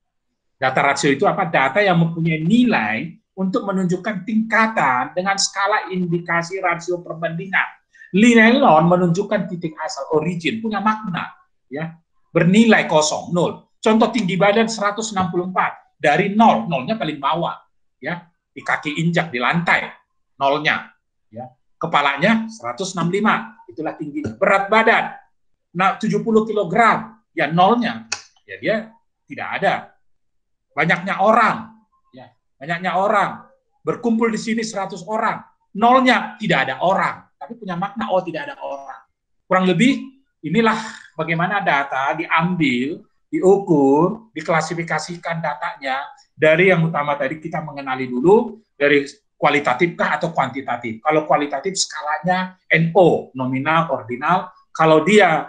Data rasio itu apa? Data yang mempunyai nilai untuk menunjukkan tingkatan dengan skala indikasi rasio perbandingan. Nilai 0 menunjukkan titik asal, origin, punya makna, ya, bernilai kosong, 0. Contoh tinggi badan 164, dari 0, nolnya paling bawah, ya, di kaki injak, di lantai, nolnya, ya. Kepalanya 165, itulah tingginya. Berat badan, 70 kg, ya nolnya, ya dia tidak ada. Banyaknya orang, berkumpul di sini 100 orang, nolnya tidak ada orang, tapi punya makna, oh tidak ada orang. Kurang lebih inilah bagaimana data diambil, diukur, diklasifikasikan datanya dari yang utama tadi kita mengenali dulu, dari kualitatifkah atau kuantitatif. Kalau kualitatif skalanya NO, nominal, ordinal. Kalau dia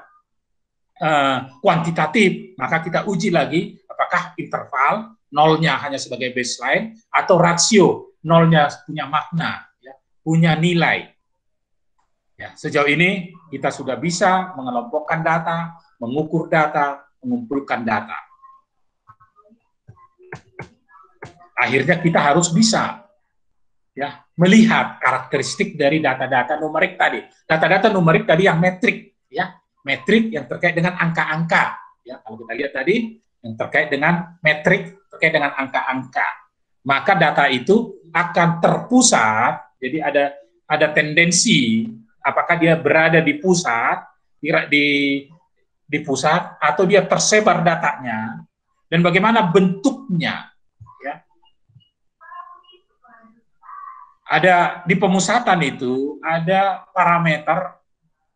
kuantitatif, maka kita uji lagi apakah interval, nolnya hanya sebagai baseline, atau rasio, nolnya punya makna, ya, punya nilai. Ya, sejauh ini kita sudah bisa mengelompokkan data, mengukur data, mengumpulkan data. Akhirnya kita harus bisa, ya, melihat karakteristik dari data-data numerik tadi. Data-data numerik tadi yang metrik, ya, metrik yang terkait dengan angka-angka. Ya, kalau kita lihat tadi yang terkait dengan metrik, terkait dengan angka-angka. Maka data itu akan terpusat, jadi ada tendensi apakah dia berada di pusat, di pusat atau dia tersebar datanya, dan bagaimana bentuknya. Ya. Ada di pemusatan itu ada parameter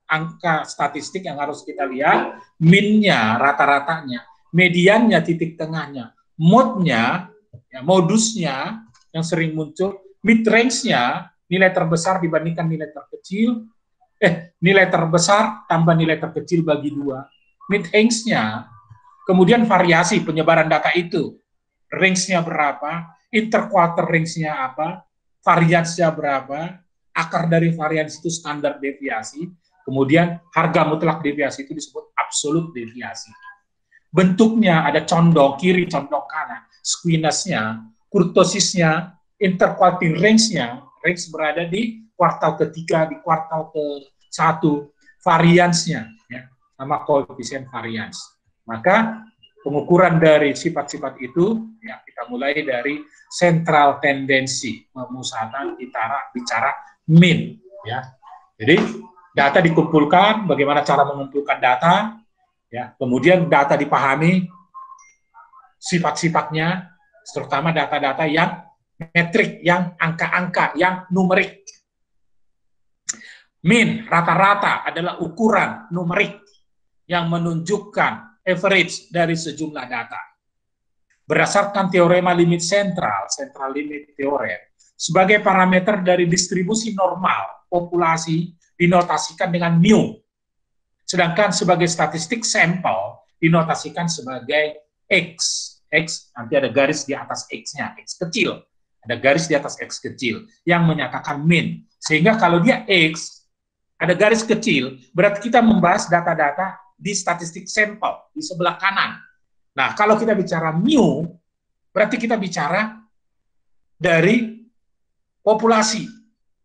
angka statistik yang harus kita lihat, min-nya, rata-ratanya, mediannya, titik tengahnya, mode-nya, ya, modusnya yang sering muncul, mid-range-nya, nilai terbesar dibandingkan nilai terkecil, nilai terbesar tambah nilai terkecil bagi 2, mid-range-nya, kemudian variasi penyebaran data itu, range-nya berapa, interquarter range-nya apa, variansnya berapa, akar dari varians itu standar deviasi, kemudian harga mutlak deviasi itu disebut absolut deviasi. Bentuknya ada condong kiri, condong kanan, squiness-nya, kurtosisnya, interquartile range-nya, range berada di kuartal ketiga, di kuartal ke-1, variansnya, ya, sama koefisien varians. Maka pengukuran dari sifat-sifat itu, ya, kita mulai dari sentral tendensi, pemusatan bicara min, ya. Jadi data dikumpulkan, bagaimana cara mengumpulkan data, ya. Kemudian data dipahami sifat-sifatnya, terutama data-data yang metrik, yang angka-angka, yang numerik. Min, rata-rata adalah ukuran numerik yang menunjukkan average dari sejumlah data. Berdasarkan teorema limit central limit theorem, sebagai parameter dari distribusi normal populasi dinotasikan dengan mu. Sedangkan sebagai statistik sampel dinotasikan sebagai X. X, nanti ada garis di atas X-nya, X kecil. Ada garis di atas X kecil yang menyatakan min. Sehingga kalau dia X, ada garis kecil, berarti kita membahas data-data di statistik sampel, di sebelah kanan. Nah, kalau kita bicara mu, berarti kita bicara dari populasi,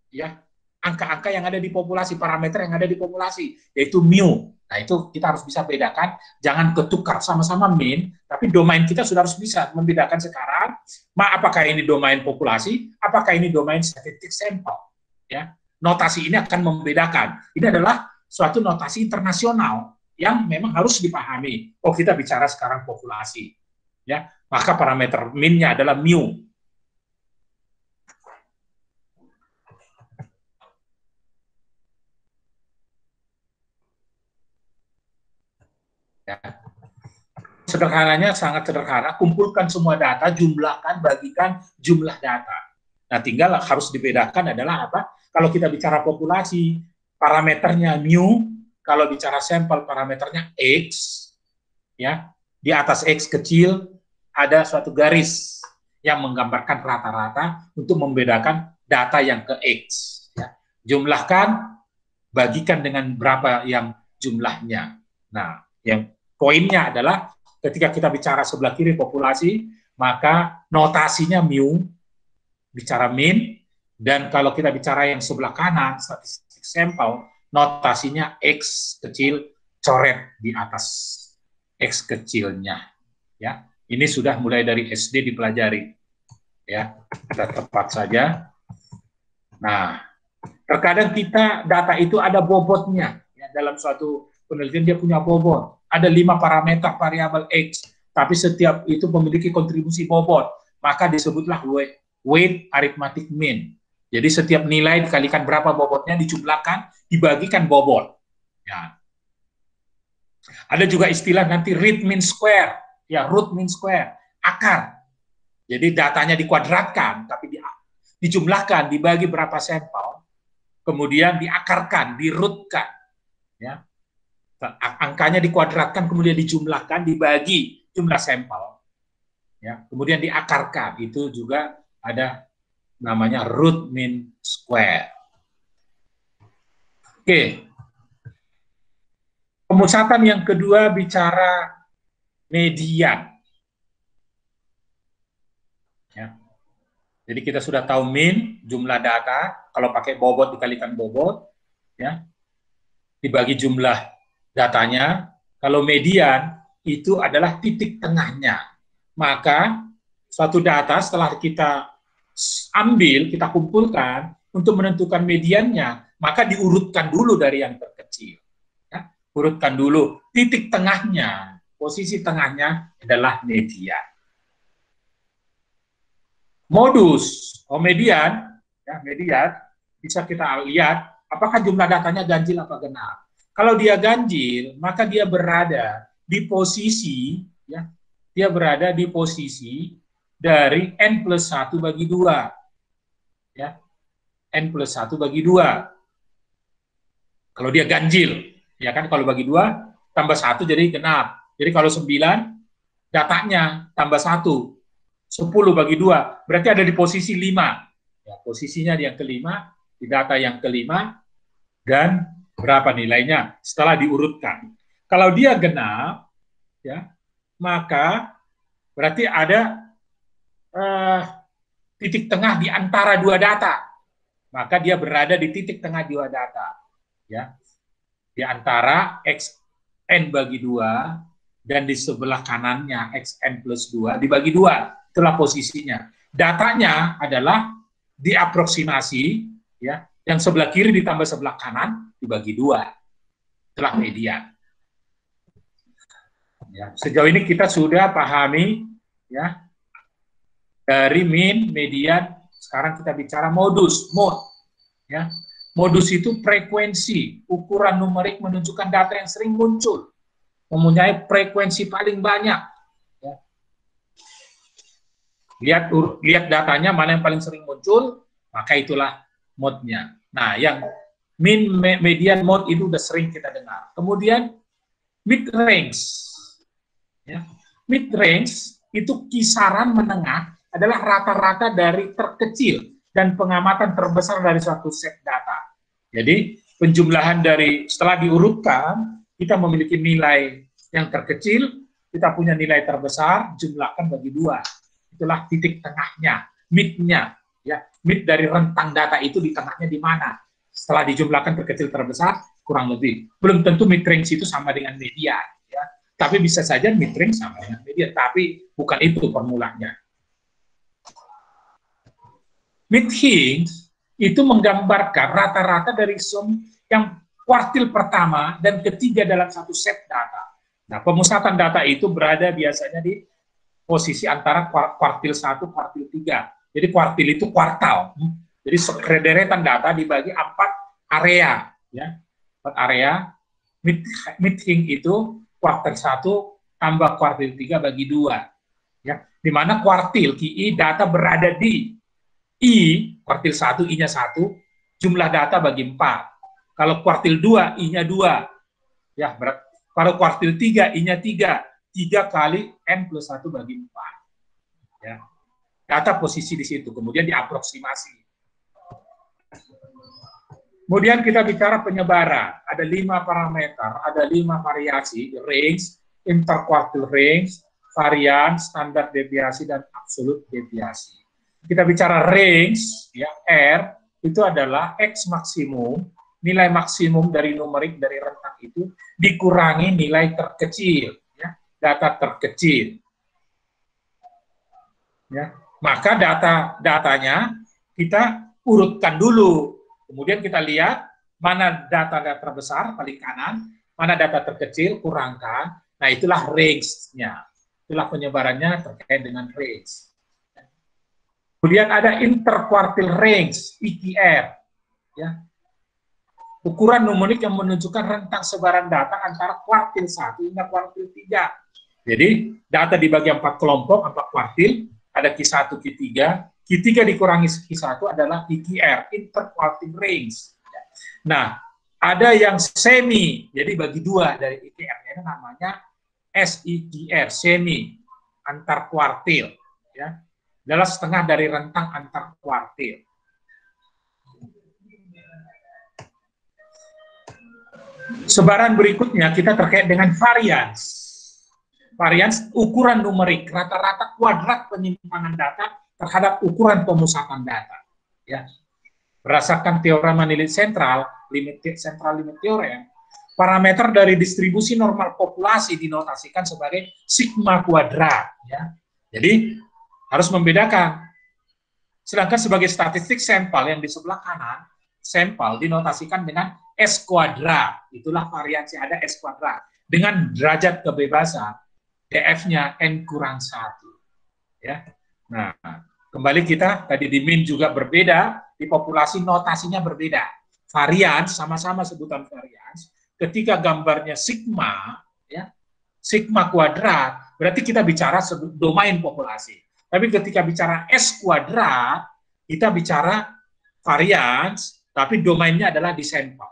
ya. angka-angka yang ada di populasi, parameter yang ada di populasi, yaitu mu. Nah, itu kita harus bisa bedakan, jangan ketukar sama-sama mean, tapi domain kita sudah harus bisa membedakan sekarang, apakah ini domain populasi, apakah ini domain statistik sampel. Ya, notasi ini akan membedakan. Ini adalah suatu notasi internasional yang memang harus dipahami. Oh, kita bicara sekarang populasi. Ya, maka parameter mean-nya adalah mu. Ya. Sederhananya sangat sederhana, kumpulkan semua data, jumlahkan, bagikan jumlah data. Nah, tinggal harus dibedakan adalah apa? Kalau kita bicara populasi, parameternya mu, kalau bicara sampel parameternya x, ya. Di atas x kecil ada suatu garis yang menggambarkan rata-rata untuk membedakan data yang ke x, ya. Jumlahkan, bagikan dengan berapa yang jumlahnya. Nah, yang poinnya adalah ketika kita bicara sebelah kiri populasi, maka notasinya mu, bicara mean, dan kalau kita bicara yang sebelah kanan, statistik sampel, notasinya X kecil, coret di atas X kecilnya. Ya, ini sudah mulai dari SD dipelajari. Ya, kita tepat saja. Nah, terkadang kita data itu ada bobotnya. Ya, dalam suatu penelitian dia punya bobot. Ada 5 parameter variabel X, tapi setiap itu memiliki kontribusi bobot, maka disebutlah weight arithmetic mean. Jadi setiap nilai dikalikan berapa bobotnya, dijumlahkan, dibagikan bobot. Ya. Ada juga istilah nanti root mean square, ya root mean square, akar. Jadi datanya dikuadratkan, tapi dijumlahkan, dibagi berapa sampel, kemudian diakarkan, dirutkan. Ya. Angkanya dikuadratkan, kemudian dijumlahkan, dibagi jumlah sampel, ya, kemudian diakarkan. Itu juga ada namanya root mean square. Oke. Pemusatan yang kedua bicara median. Ya. Jadi kita sudah tahu mean, jumlah data, kalau pakai bobot dikalikan bobot, ya, dibagi jumlah datanya. Kalau median itu adalah titik tengahnya. Maka suatu data setelah kita ambil, kita kumpulkan untuk menentukan mediannya, maka diurutkan dulu dari yang terkecil. Ya, urutkan dulu titik tengahnya, posisi tengahnya adalah median. Modus, median, ya, median bisa kita lihat apakah jumlah datanya ganjil apa genap. Kalau dia ganjil, maka dia berada di posisi, ya, dia berada di posisi dari n plus 1 bagi 2. Ya, n plus 1 bagi 2. Kalau dia ganjil, ya kan, kalau bagi 2, tambah 1 jadi genap. Jadi kalau 9, datanya tambah 1. 10 bagi 2, berarti ada di posisi 5. Ya, posisinya di yang kelima, di data yang kelima, dan berapa nilainya setelah diurutkan. Kalau dia genap, ya, maka berarti ada titik tengah di antara dua data. Maka dia berada di titik tengah dua data. Ya, di antara xn bagi 2 dan di sebelah kanannya xn plus 2 dibagi 2. Itulah posisinya. Datanya adalah diaproksimasi, ya, yang sebelah kiri ditambah sebelah kanan dibagi 2. Itulah median. Ya, sejauh ini kita sudah pahami, ya, dari mean, median. Sekarang kita bicara modus, mode. Ya, modus itu frekuensi, ukuran numerik menunjukkan data yang sering muncul, mempunyai frekuensi paling banyak. Ya. Lihat datanya mana yang paling sering muncul, maka itulah mode-nya. Nah, yang mean, median, mode itu udah sering kita dengar. Kemudian mid range. Ya. Mid range itu kisaran menengah, adalah rata-rata dari terkecil dan pengamatan terbesar dari suatu set data. Jadi penjumlahan dari setelah diurutkan, kita memiliki nilai yang terkecil, kita punya nilai terbesar, jumlahkan bagi 2. Itulah titik tengahnya, mid-nya. Ya, mid dari rentang data itu di tengahnya di mana? Setelah dijumlahkan terkecil terbesar, kurang lebih. Belum tentu mid range itu sama dengan median, ya. Tapi bisa saja mid range sama dengan median, tapi bukan itu formulanya. Mid-range itu menggambarkan rata-rata dari sum yang kuartil pertama dan ketiga dalam satu set data. Nah, pemusatan data itu berada biasanya di posisi antara kuartil 1, kuartil 3. Jadi kuartil itu kuartal. Jadi deretan data dibagi 4 area, ya. 4 area. Mid-range itu kuartil 1 tambah kuartil 3 bagi 2. Ya, di mana kuartil QI data berada di I, kuartil 1, I-nya 1, jumlah data bagi 4. Kalau kuartil 2, I-nya 2. Ya, berat. Kalau kuartil 3, I-nya 3. 3 kali N plus 1 bagi 4. Ya. Data posisi di situ, kemudian diaproksimasi. Kemudian kita bicara penyebaran. Ada 5 parameter, ada 5 variasi, range, interquartile range, varian, standar deviasi, dan absolute deviasi. Kita bicara range, ya, R, itu adalah X maksimum, nilai maksimum dari numerik dari rentang itu, dikurangi nilai terkecil, ya, data terkecil. Ya. Maka datanya kita urutkan dulu, kemudian kita lihat mana data terbesar, paling kanan, mana data terkecil, kurangkan, nah itulah range-nya, itulah penyebarannya terkait dengan range. Kemudian ada interquartile range, IQR, ya. Ukuran numerik yang menunjukkan rentang sebaran data antara kuartil 1 hingga kuartil 3. Jadi, data dibagi 4 kelompok, 4 kuartil, ada Q1, Q3, Q3 dikurangi Q1 adalah IQR, interquartile range. Nah, ada yang semi, jadi bagi 2 dari IQR-nya namanya SIQR, semi, antar kuartil, ya. Adalah setengah dari rentang antar kuartil. Sebaran berikutnya kita terkait dengan varians. Varians ukuran numerik, rata-rata kuadrat penyimpanan data terhadap ukuran pemusatan data. Ya. Berdasarkan teorema nilai sentral, limit theorem, parameter dari distribusi normal populasi dinotasikan sebagai sigma kuadrat. Ya. Jadi harus membedakan. Sedangkan sebagai statistik sampel yang di sebelah kanan, sampel dinotasikan dengan S kuadrat. Itulah variansi ada S kuadrat. Dengan derajat kebebasan, DF-nya N kurang 1. Ya. Nah, kembali kita, tadi di min juga berbeda, di populasi notasinya berbeda. Varians, sama-sama sebutan varians, ketika gambarnya sigma, ya, sigma kuadrat, berarti kita bicara domain populasi. Tapi ketika bicara S kuadrat, kita bicara varians, tapi domainnya adalah di sampel.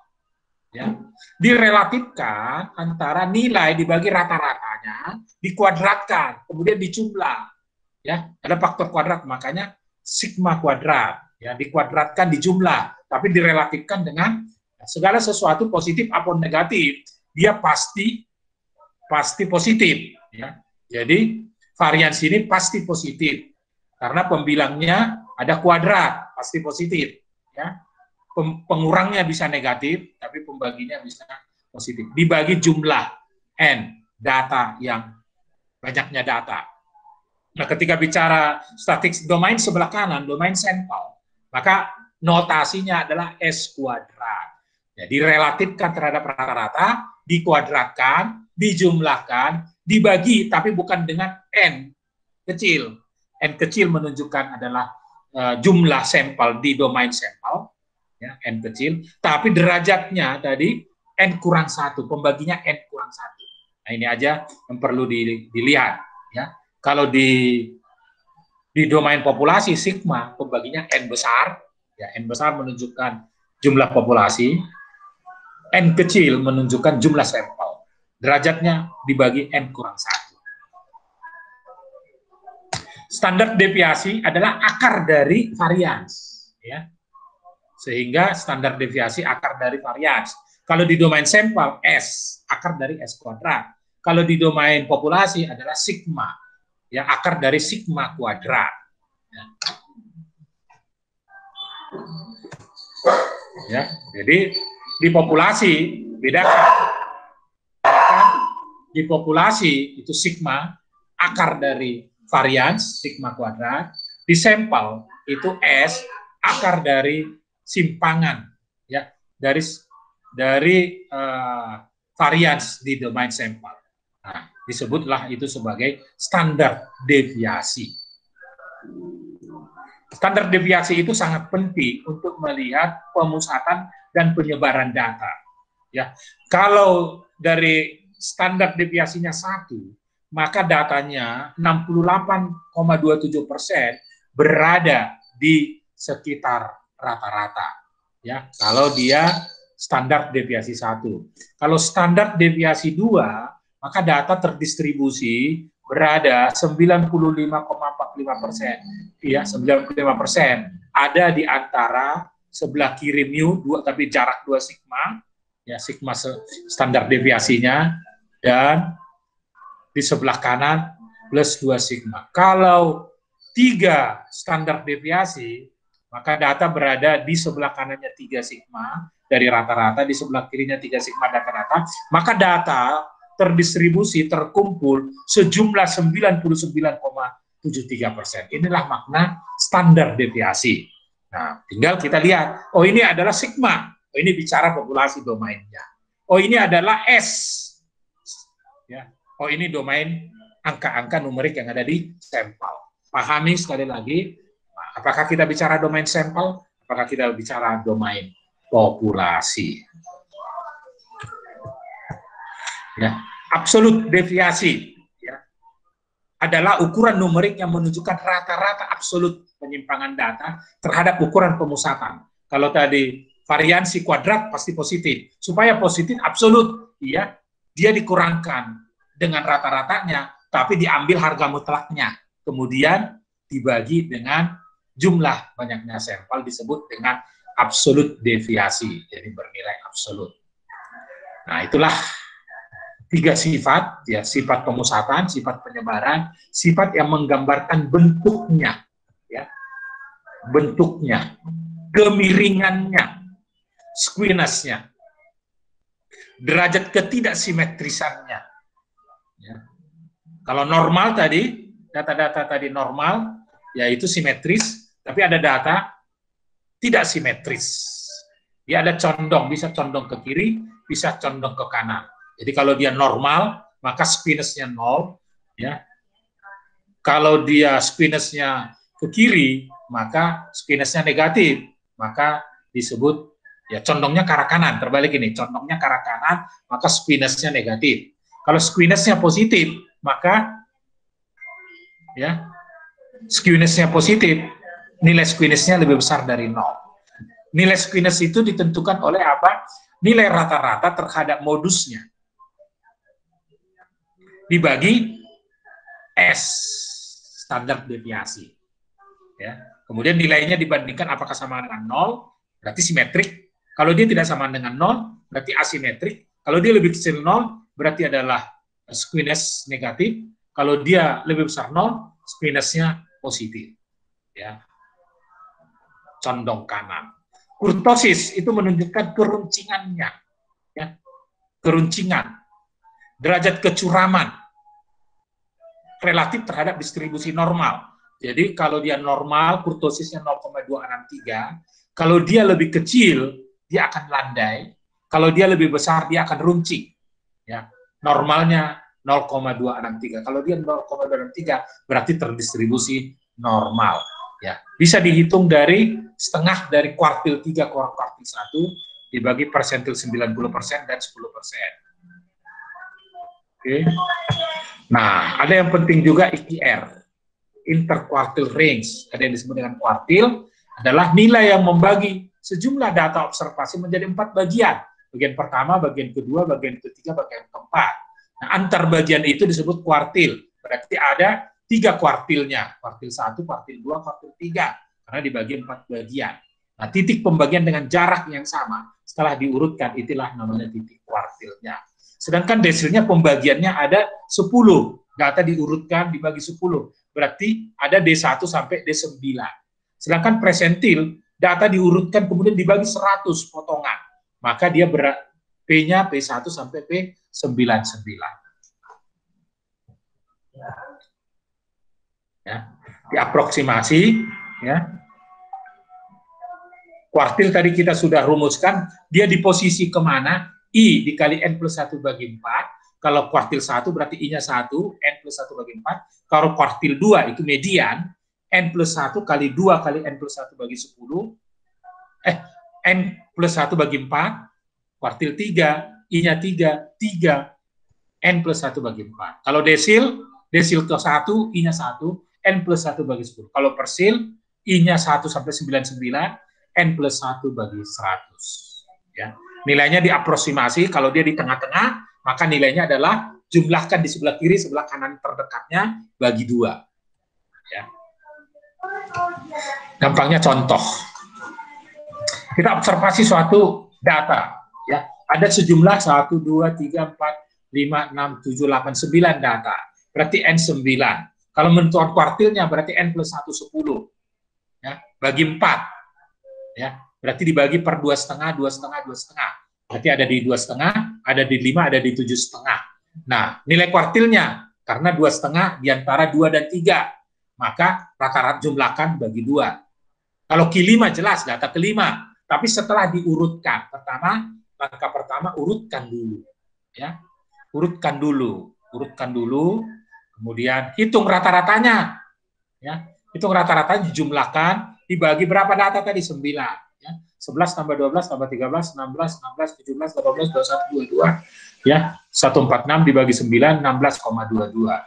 Ya. Direlatifkan antara nilai dibagi rata-ratanya, dikuadratkan, kemudian dijumlah. Ya, ada faktor kuadrat, makanya sigma kuadrat. Ya, dikuadratkan, dijumlah, tapi direlatifkan dengan segala sesuatu positif ataupun negatif, dia pasti positif. Ya. Jadi varians ini pasti positif karena pembilangnya ada kuadrat, pasti positif. Ya. Pengurangnya bisa negatif, tapi pembaginya bisa positif. Dibagi jumlah N, data yang banyaknya data. Nah, ketika bicara statistik domain sebelah kanan, domain sampel, maka notasinya adalah S kuadrat. Jadi relatifkan terhadap rata-rata, dikuadratkan, dijumlahkan, dibagi, tapi bukan dengan N kecil. N kecil menunjukkan adalah jumlah sampel di domain sampel, ya, N kecil, tapi derajatnya tadi N kurang 1, pembaginya N kurang 1. Nah, ini aja yang perlu dilihat. Ya. Kalau di domain populasi sigma, pembaginya N besar, ya, N besar menunjukkan jumlah populasi, N kecil menunjukkan jumlah sampel. Derajatnya dibagi N kurang 1. Standar deviasi adalah akar dari varians. Ya. Sehingga standar deviasi akar dari varians. Kalau di domain sampel, S, akar dari S kuadrat. Kalau di domain populasi adalah sigma, ya, akar dari sigma kuadrat. Ya. Ya, jadi di populasi bedakan. Di populasi itu sigma, akar dari varians sigma kuadrat. Di sampel itu S, akar dari simpangan, ya, dari varians di domain sampel. Nah, disebutlah itu sebagai standar deviasi. Standar deviasi itu sangat penting untuk melihat pemusatan dan penyebaran data. Ya, kalau dari standar deviasinya 1, maka datanya 68,27% berada di sekitar rata-rata. Ya, kalau dia standar deviasi 1. Kalau standar deviasi 2, maka data terdistribusi berada 95,45%. Ya, 95% ada di antara sebelah kiri mu 2 tapi jarak 2 sigma, ya sigma standar deviasinya, dan di sebelah kanan plus 2 sigma. Kalau 3 standar deviasi, maka data berada di sebelah kanannya 3 sigma dari rata-rata, di sebelah kirinya 3 sigma rata-rata, maka data terdistribusi, terkumpul sejumlah 99,73%. Inilah makna standar deviasi. Nah, tinggal kita lihat, oh ini adalah sigma, oh ini bicara populasi domainnya. Oh ini adalah S, ya. Oh ini domain angka-angka numerik yang ada di sampel. Pahami sekali lagi, apakah kita bicara domain sampel, apakah kita bicara domain populasi. Ya, absolut deviasi ya, adalah ukuran numerik yang menunjukkan rata-rata absolut penyimpangan data terhadap ukuran pemusatan. Kalau tadi variansi kuadrat pasti positif. Supaya positif absolut, ya, dia dikurangkan dengan rata-ratanya, tapi diambil harga mutlaknya. Kemudian dibagi dengan jumlah banyaknya sampel, disebut dengan absolut deviasi, jadi bernilai absolut. Nah, itulah 3 sifat, ya, sifat pemusatan, sifat penyebaran, sifat yang menggambarkan bentuknya, ya, bentuknya, kemiringannya, squiness-nya, derajat ketidaksimetrisannya. Ya. Kalau normal tadi, data-data tadi normal, yaitu simetris, tapi ada data tidak simetris. Dia ada condong, bisa condong ke kiri, bisa condong ke kanan. Jadi kalau dia normal, maka squiness-nya 0, ya. Kalau dia squiness-nya ke kiri, maka squiness-nya negatif, maka disebut ya condongnya ke arah kanan. Terbalik ini, condongnya ke arah kanan, maka squiness-nya negatif. Kalau squiness-nya positif, maka ya squiness-nya positif, nilai squiness-nya lebih besar dari 0. Nilai squiness itu ditentukan oleh apa? Nilai rata-rata terhadap modusnya dibagi S, standar deviasi. Ya. Kemudian nilainya dibandingkan apakah sama dengan 0, berarti simetrik. Kalau dia tidak sama dengan 0, berarti asimetrik. Kalau dia lebih kecil 0, berarti adalah squiness negatif. Kalau dia lebih besar 0, squiness-nya positif. Ya. Condong kanan. Kurtosis itu menunjukkan keruncingannya. Ya. Keruncingan. Derajat kecuraman relatif terhadap distribusi normal. Jadi kalau dia normal, kurtosisnya 0,263. Kalau dia lebih kecil, dia akan landai. Kalau dia lebih besar, dia akan runcing. Ya, normalnya 0,263. Kalau dia 0,263, berarti terdistribusi normal. Ya, bisa dihitung dari setengah dari kuartil 3 ke kuartil 1, dibagi persentil 90% dan 10%. Oke. Nah, ada yang penting juga IQR, interquartile range, ada yang disebut dengan kuartil, adalah nilai yang membagi sejumlah data observasi menjadi 4 bagian. Bagian pertama, bagian kedua, bagian ketiga, bagian keempat. Nah, antar bagian itu disebut kuartil. Berarti ada 3 kuartilnya, kuartil 1, kuartil 2, kuartil 3, karena dibagi 4 bagian. Nah, titik pembagian dengan jarak yang sama, setelah diurutkan, itulah namanya titik kuartilnya. Sedangkan desilnya pembagiannya ada 10, data diurutkan dibagi 10, berarti ada D1 sampai D9. Sedangkan presentil data diurutkan kemudian dibagi 100 potongan, maka dia P-nya P1 sampai P99. Ya, diaproksimasi, ya. Kuartil tadi kita sudah rumuskan, dia di posisi kemana? I dikali N plus 1 bagi 4. Kalau kuartil 1 berarti I-nya 1, N plus 1 bagi 4. Kalau kuartil 2 itu median, N plus 1 kali 2 kali N plus 1 bagi 10. N plus 1 bagi 4. Kuartil 3, I-nya 3, 3. N plus 1 bagi 4. Kalau desil ke 1, I-nya 1, N plus 1 bagi 10. Kalau persil, I-nya 1 sampai 99, N plus 1 bagi 100. Ya. Nilainya diaproksimasi, kalau dia di tengah-tengah, maka nilainya adalah jumlahkan di sebelah kiri, sebelah kanan terdekatnya, bagi 2. Ya. Gampangnya contoh. Kita observasi suatu data. Ya. Ada sejumlah 1, 2, 3, 4, 5, 6, 7, 8, 9 data. Berarti N 9. Kalau menentukan kuartilnya berarti N plus 1, 10. Ya. Bagi 4. Ya, berarti dibagi per 2,5, 2,5, 2,5. Berarti ada di 2,5, ada di 5, ada di 7,5. Nah, nilai kuartilnya, karena 2,5 di antara 2 dan 3, maka rata-rata jumlahkan bagi 2. Kalau Q5 jelas, data kelima. Tapi setelah diurutkan, langkah pertama urutkan dulu. Ya, urutkan dulu, kemudian hitung rata-ratanya. Ya, hitung rata-ratanya dijumlahkan, dibagi berapa data tadi? 9. Ya. 11 tambah 12 tambah 13, 16, 16, 17, 18, 21, 22. Ya, 146 dibagi 9, 16,22.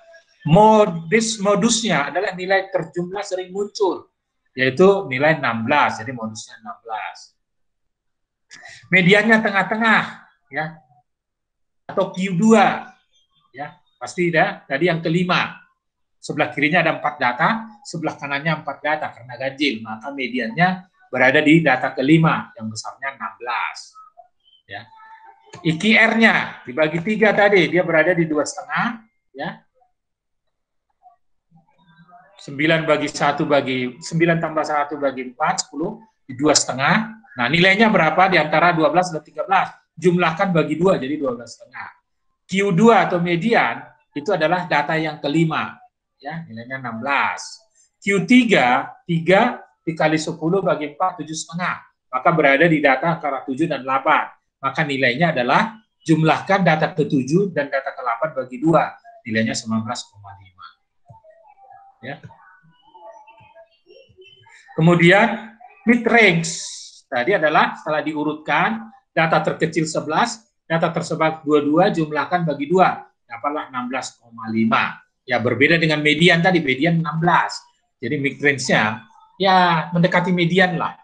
Modusnya adalah nilai terjumlah sering muncul, yaitu nilai 16. Jadi modusnya 16. Mediannya tengah-tengah, ya, atau Q2. Ya, pasti dah. Tadi yang kelima. Sebelah kirinya ada 4 data, sebelah kanannya 4 data karena ganjil, maka mediannya berada di data kelima yang besarnya 16. Ya. IQR-nya dibagi 3 tadi, dia berada di 2,5. Ya. 9 bagi 1 bagi 9 tambah 1 bagi 4, 10 di 2,5. Nah, nilainya berapa di antara 12 dan 13? Jumlahkan bagi 2 jadi 12,5. Q2 atau median itu adalah data yang kelima. Ya, nilainya 16. Q3, 3 dikali 10 bagi 4, 7,5. Maka berada di data antara 7 dan 8. Maka nilainya adalah jumlahkan data ke-7 dan data ke-8 bagi 2. Nilainya 19,5. Ya. Kemudian mid range. Tadi adalah setelah diurutkan, data terkecil 11, data tersebar 22, jumlahkan bagi 2. Dapatlah 16,5. Ya, berbeda dengan median tadi, median 16. Jadi mid range-nya ya mendekati median lah,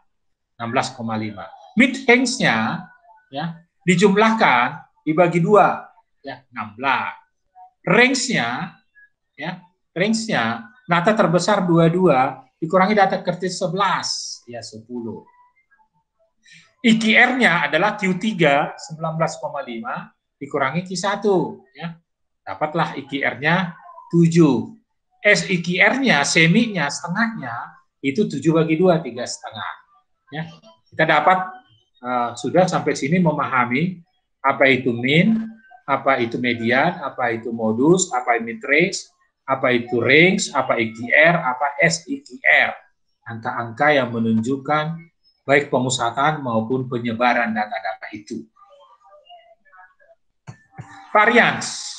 16,5. Mid range-nya ya dijumlahkan dibagi 2, ya 16. Range-nya ya, range-nya data terbesar 22 dikurangi data kecil 11, ya 10. IQR-nya adalah Q3 19,5 dikurangi Q1, ya. Dapatlah IQR-nya 7. SIQR-nya, seminya, setengahnya, itu 7 bagi 2, 3,5. Ya. Kita dapat, sudah sampai sini memahami apa itu min, apa itu median, apa itu modus, apa itu mid range, apa itu range, apa IQR, apa SIQR. Angka-angka yang menunjukkan baik pemusatan maupun penyebaran data-data itu. Varians.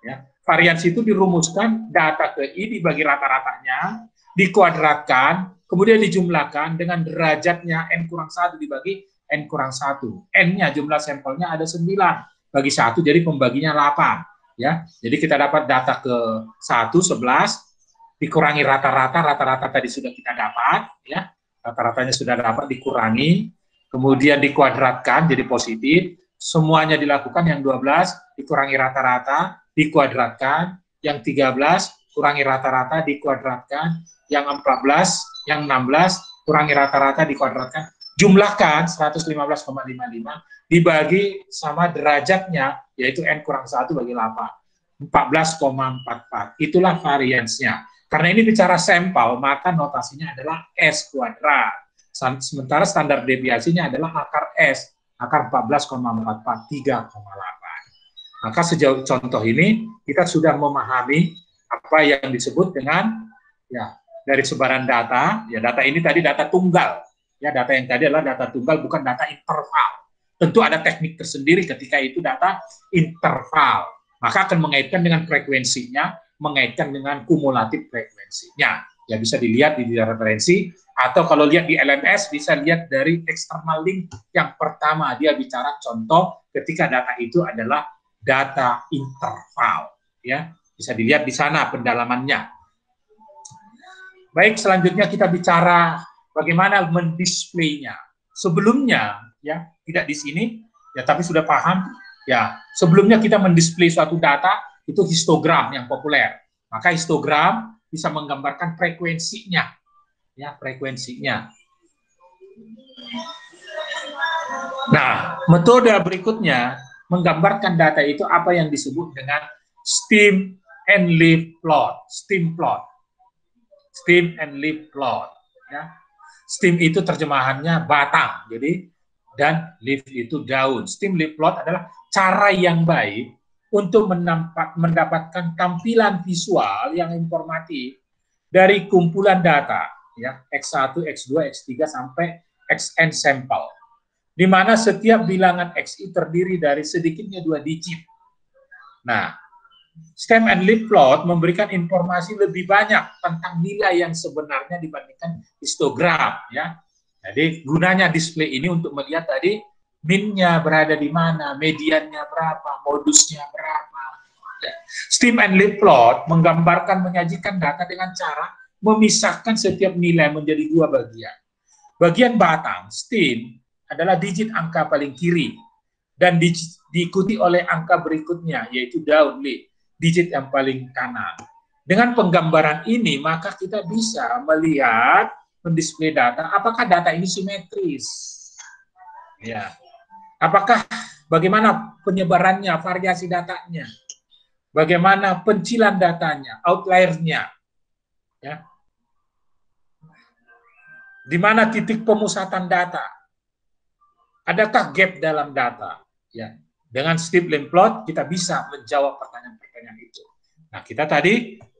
Ya. Varians itu dirumuskan data ke I dibagi rata-ratanya, dikuadratkan, kemudian dijumlahkan dengan derajatnya N kurang 1 dibagi N kurang 1. N-nya jumlah sampelnya ada 9, bagi 1 jadi pembaginya 8. Ya. Jadi kita dapat data ke 1, 11, dikurangi rata-rata tadi sudah kita dapat. Ya. Rata-ratanya sudah dapat dikurangi, kemudian dikuadratkan jadi positif. Semuanya dilakukan, yang 12 dikurangi rata-rata, dikuadratkan, yang 13 kurangi rata-rata, dikuadratkan, yang 14, yang 16 kurangi rata-rata, dikuadratkan, jumlahkan 115,55 dibagi sama derajatnya, yaitu N kurang 1 bagi 8, 14,44. Itulah variansnya. Karena ini bicara sampel, maka notasinya adalah S kuadrat. Sementara standar deviasinya adalah akar S, akar 14,44, 3,8. Maka sejauh contoh ini, kita sudah memahami apa yang disebut dengan ya dari sebaran data. Ya, data ini tadi data tunggal. Ya, data yang tadi adalah data tunggal, bukan data interval. Tentu ada teknik tersendiri ketika itu data interval. Maka akan mengaitkan dengan frekuensinya, mengaitkan dengan kumulatif frekuensinya. Ya, bisa dilihat di referensi, atau kalau lihat di LMS, bisa lihat dari external link yang pertama. Dia bicara contoh ketika data itu adalah data interval. Ya, bisa dilihat di sana pendalamannya. Baik, selanjutnya kita bicara bagaimana mendisplaynya. Sebelumnya, ya, tidak di sini, ya, tapi sudah paham. Ya, sebelumnya kita mendisplay suatu data, itu histogram yang populer. Maka histogram bisa menggambarkan frekuensinya. Ya, frekuensinya. Nah, metode berikutnya menggambarkan data itu apa yang disebut dengan stem and leaf plot. Stem plot. Stem and leaf plot. Ya. Stem itu terjemahannya batang, jadi dan leaf itu daun. Stem leaf plot adalah cara yang baik untuk mendapatkan tampilan visual yang informatif dari kumpulan data, ya, X1, X2, X3 sampai Xn sampel, di mana setiap bilangan Xi terdiri dari sedikitnya 2 digit. Nah, stem and leaf plot memberikan informasi lebih banyak tentang nilai yang sebenarnya dibandingkan histogram, ya. Jadi gunanya display ini untuk melihat tadi min-nya berada di mana, mediannya berapa, modusnya berapa. Ya. Stem and leaf plot menggambarkan, menyajikan data dengan cara memisahkan setiap nilai menjadi 2 bagian. Bagian batang, stem, adalah digit angka paling kiri dan diikuti oleh angka berikutnya, yaitu daun, leaf, digit yang paling kanan. Dengan penggambaran ini, maka kita bisa melihat, mendisplay data, apakah data ini simetris. Ya. Apakah, bagaimana penyebarannya, variasi datanya, bagaimana pencilan datanya, outlier-nya, ya. Di mana titik pemusatan data, adakah gap dalam data, ya. Dengan stem and plot kita bisa menjawab pertanyaan-pertanyaan itu. Nah,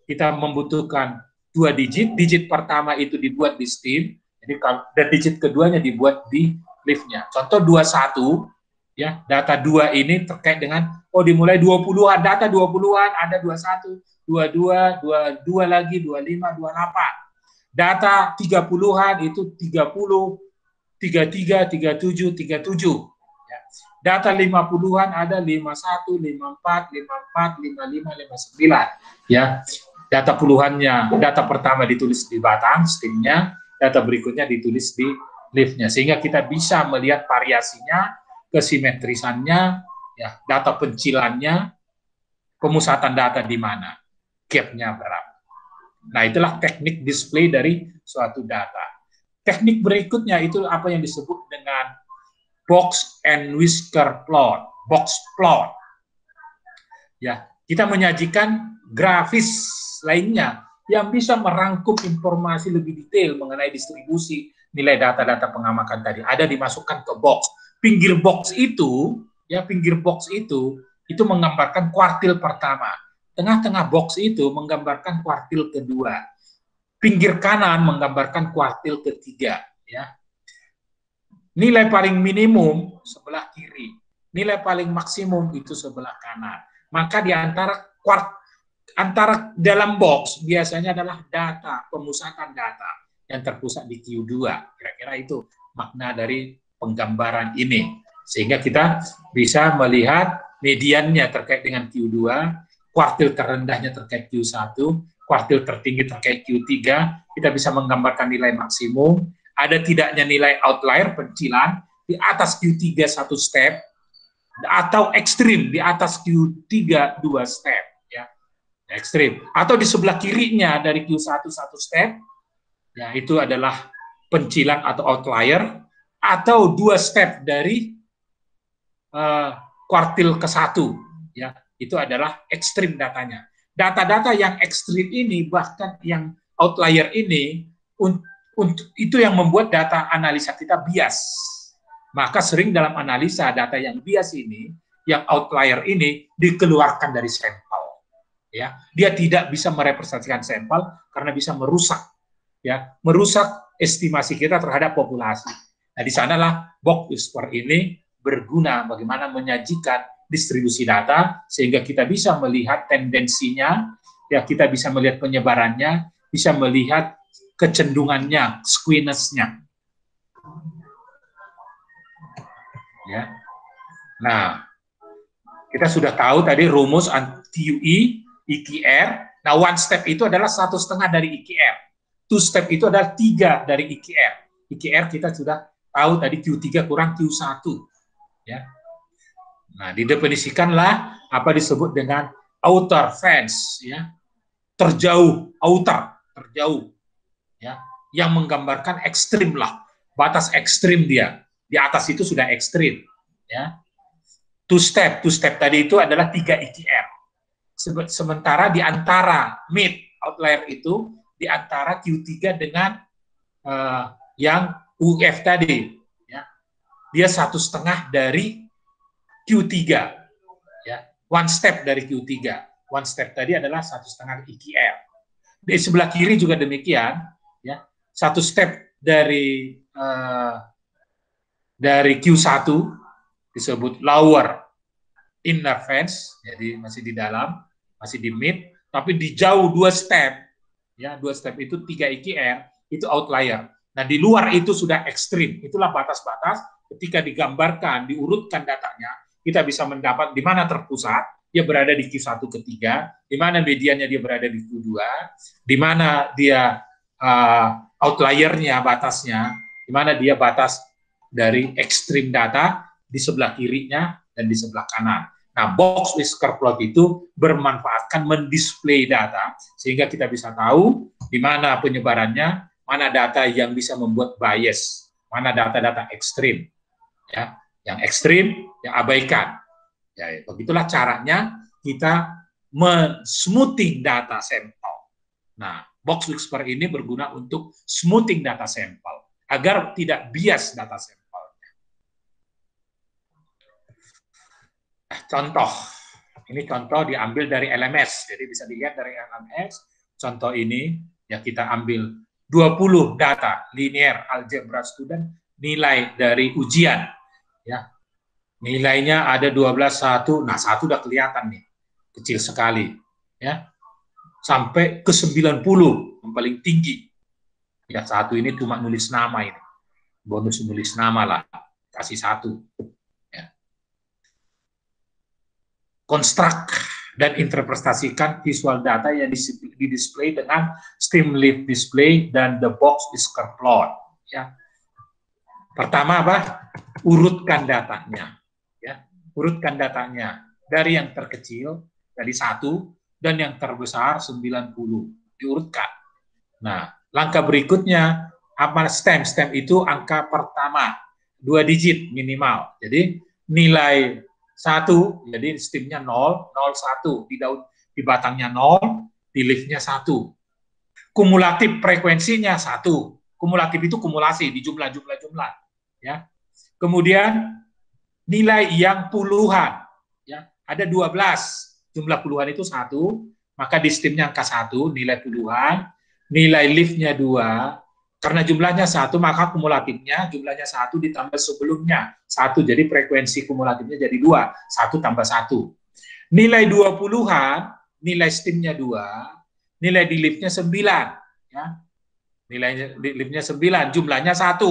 kita membutuhkan 2 digit. Digit pertama itu dibuat di stem, jadi dan digit keduanya dibuat di leaf-nya. Contoh 21, ya, data 2 ini terkait dengan dimulai 20-an, data 20-an, ada 21, 22, 22 lagi, 25, 28. Data 30-an itu 30, 33, 37, 37. Ya. Data 50-an ada 51, 54, 54, 55, 59. Ya. Data puluhannya, data pertama ditulis di batang, stemnya, data berikutnya ditulis di leaf-nya. Sehingga kita bisa melihat variasinya, kesimetrisannya, ya, data pencilannya, pemusatan data di mana, gap-nya berapa. Nah, itulah teknik display dari suatu data. Teknik berikutnya itu apa yang disebut dengan box and whisker plot, box plot. Ya, kita menyajikan grafis lainnya yang bisa merangkum informasi lebih detail mengenai distribusi nilai data-data pengamakan tadi. Ada dimasukkan ke box. Pinggir box itu menggambarkan kuartil pertama. Tengah-tengah box itu menggambarkan kuartil kedua. Pinggir kanan menggambarkan kuartil ketiga. Ya. Nilai paling minimum sebelah kiri. Nilai paling maksimum itu sebelah kanan. Maka di antara dalam box biasanya adalah data, pemusatan data yang terpusat di Q2. Kira-kira itu makna dari penggambaran ini. Sehingga kita bisa melihat mediannya terkait dengan Q2, kuartil terendahnya terkait Q1, kuartil tertinggi terkait Q3, kita bisa menggambarkan nilai maksimum, ada tidaknya nilai outlier, pencilan, di atas Q3 1 step, atau ekstrim di atas Q3 2 step. Ya. Ekstrim. Atau di sebelah kirinya dari Q1 1 step, ya, itu adalah pencilan atau outlier, atau 2 step dari kuartil ke-1, ya, itu adalah ekstrim datanya. Data-data yang ekstrim ini, bahkan yang outlier ini, Untuk itu yang membuat data analisa kita bias. Maka sering dalam analisa data yang bias ini, yang outlier ini dikeluarkan dari sampel. Ya, dia tidak bisa merepresentasikan sampel karena bisa merusak, ya, merusak estimasi kita terhadap populasi. Nah, di sanalah box whisper ini berguna bagaimana menyajikan distribusi data sehingga kita bisa melihat tendensinya, ya, kita bisa melihat penyebarannya, bisa melihat kecenderungannya, skewness-nya. Ya. Nah, kita sudah tahu tadi rumus QE, EQR. Nah, one step itu adalah 1,5 dari EQR. Two step itu adalah 3 dari EQR. EQR kita sudah tahu tadi Q3 kurang Q1. Ya. Nah, didefinisikanlah apa disebut dengan outer fence, ya, terjauh, outer, terjauh, ya, yang menggambarkan ekstrim lah, batas ekstrim dia. Di atas itu sudah ekstrim, ya. Two step tadi itu adalah 3 EQR. Sementara di antara mid outlier itu di antara Q3 dengan yang UF tadi, ya, dia 1,5 dari Q3, ya, one step dari Q3. One step tadi adalah 1,5 EQR. Di sebelah kiri juga demikian, ya, 1 step dari Q1 disebut lower inner fence, jadi masih di dalam, masih di mid, tapi di jauh 2 step, ya, 2 step itu 3 EQR, itu outlier. Nah, di luar itu sudah ekstrim, itulah batas-batas ketika digambarkan, diurutkan datanya, kita bisa mendapat di mana terpusat, dia berada di Q1 ketiga, di mana mediannya dia berada di Q2, di mana dia outliernya, batasnya, di mana dia batas dari ekstrim data di sebelah kirinya dan di sebelah kanan. Nah, box whisker plot itu bermanfaatkan mendisplay data sehingga kita bisa tahu di mana penyebarannya, mana data yang bisa membuat bias, mana data-data ekstrim, ya, yang ekstrim, yang abaikan. Ya, begitulah caranya kita men-smoothing data sampel. Nah, box whisper ini berguna untuk smoothing data sampel agar tidak bias data sampel. Contoh, ini contoh diambil dari LMS, jadi bisa dilihat dari LMS. Contoh ini ya kita ambil 20 data linear algebra student nilai dari ujian, ya. Nilainya ada 12 1. Nah, 1 udah kelihatan nih, kecil sekali, ya. Sampai ke 90 yang paling tinggi. Ya, 1 ini cuma nulis nama ini. Bonus nulis nama lah, kasih 1. Konstruk dan interpretasikan visual data yang didisplay dengan Streamlit display dan the box whisker plot. Ya. Pertama apa? Urutkan datanya. Ya. Urutkan datanya dari yang terkecil, dari 1, dan yang terbesar 90. Diurutkan. Nah, langkah berikutnya, apa stem? Stem itu angka pertama, 2 digit minimal. Jadi nilai 1, jadi stemnya 0, 0, 1, di batangnya 0, di leaf-nya 1. Kumulatif frekuensinya 1. Kumulatif itu kumulasi di jumlah-jumlah, ya. Kemudian nilai yang puluhan, ya. Ada 12, jumlah puluhan itu 1, maka di stemnya angka 1, nilai puluhan, nilai leaf-nya 2, karena jumlahnya 1, maka kumulatifnya jumlahnya 1 ditambah sebelumnya 1, jadi frekuensi kumulatifnya jadi 2, 1 tambah 1. Nilai 20-an, nilai stemnya 2, nilai di leaf-nya 9, ya. Nilai di leaf-nya 9, jumlahnya 1,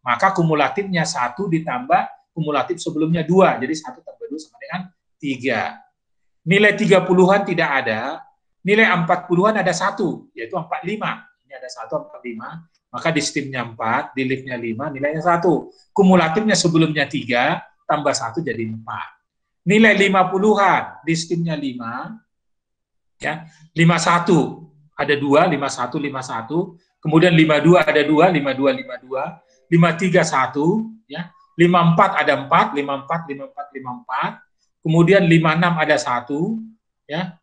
maka kumulatifnya 1 ditambah kumulatif sebelumnya 2, jadi 1 tambah 2 sama dengan 3. Nilai 30-an tidak ada, nilai 40-an ada 1, yaitu 45. Ini ada 1, 45. Maka di stemnya 4, di leaf-nya 5, nilainya 1. Kumulatifnya sebelumnya 3, tambah 1 jadi 4. Nilai 50-an, di stemnya 5, ya, 51 ada 2, 51, 51. Kemudian 52 ada 2, 52, 52. 53 1, ya. 54 ada 4, 54, 54, 54. Kemudian 56 ada 1, ya.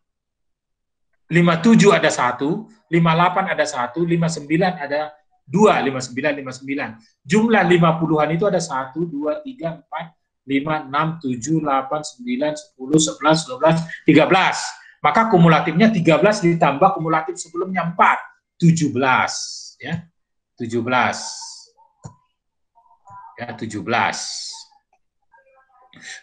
57 ada 1, 58 ada 1, 59 ada 2, 59, 59. Jumlah 50-an itu ada 1, 2, 3, 4, 5, 6, 7, 8, 9, 10, 11, 12, 13. Maka kumulatifnya 13 ditambah kumulatif sebelumnya 4, 17. Ya, 17. Ya, 17.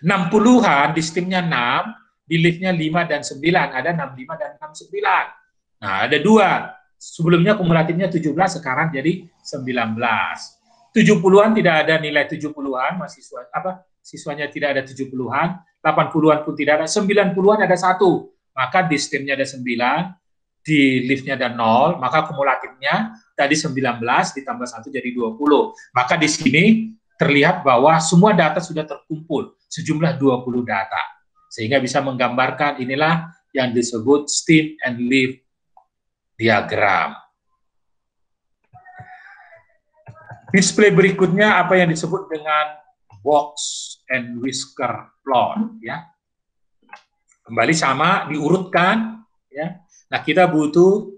60-an di steamnya 6, di liftnya 5 dan 9, ada 65 dan 69. Nah, ada 2. Sebelumnya kumulatifnya 17, sekarang jadi 19. 70-an tidak ada nilai 70-an, mahasiswa siswanya tidak ada 70-an, 80-an pun tidak ada, 90-an ada 1. Maka di steamnya ada 9, di liftnya ada 0, maka kumulatifnya tadi 19 ditambah 1 jadi 20. Maka di sini terlihat bahwa semua data sudah terkumpul, sejumlah 20 data. Sehingga bisa menggambarkan inilah yang disebut steam and lift diagram. Display berikutnya apa yang disebut dengan box and whisker plot, ya. Kembali sama diurutkan, ya. Nah, kita butuh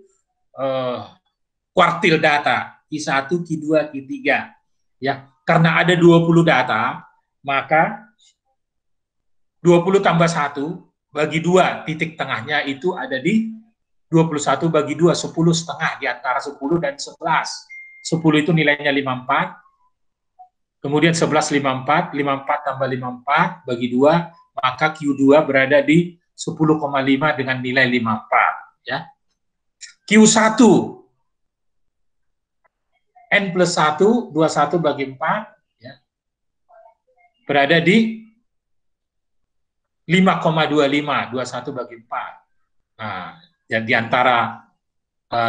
kuartil data Q1, Q2, Q3, ya. Karena ada 20 data, maka 20 tambah 1 bagi 2, titik tengahnya itu ada di 21 bagi 2, 10,5 di antara 10 dan 11. 10 itu nilainya 54, kemudian 11 54, 54 tambah 54 bagi 2, maka Q2 berada di 10,5 dengan nilai 54. Ya. Q1, N plus 1, 21 bagi 4, ya, berada di 5,25, 21 bagi 4. Nah, di antara 5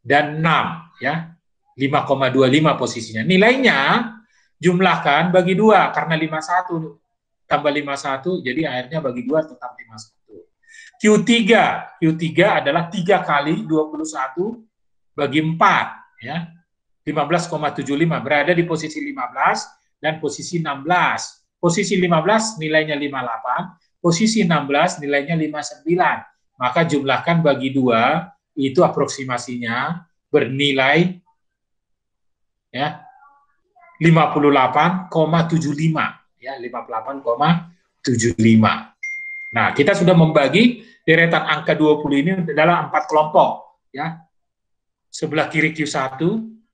dan 6, ya. 5,25 posisinya. Nilainya jumlahkan bagi 2, karena 51 tambah 51, jadi akhirnya bagi 2 tetap 51. Q3 adalah 3 kali 21 bagi 4, ya. 15,75, berada di posisi 15 dan posisi 16. Posisi 15 nilainya 58, posisi 16 nilainya 59. Maka jumlahkan bagi 2, itu aproksimasinya bernilai, ya, 58,75, ya, 58,75. Nah, kita sudah membagi deretan angka 20 ini adalah 4 kelompok, ya. Sebelah kiri Q1,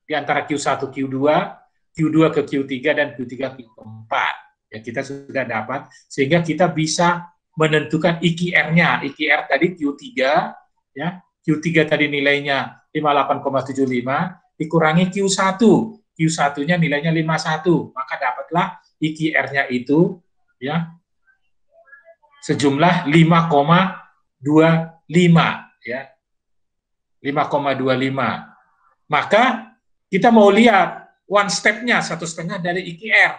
di antara Q1 Q2, Q2 ke Q3 dan Q3 ke Q4. Ya, kita sudah dapat, sehingga kita bisa menentukan IQR-nya. IQR tadi Q3, ya. Q3 tadi nilainya 58,75, dikurangi Q1. Q1-nya nilainya 51, maka dapatlah IQR-nya itu, ya, sejumlah 5,25, ya. 5,25. Maka kita mau lihat one step-nya, 1,5 dari IQR.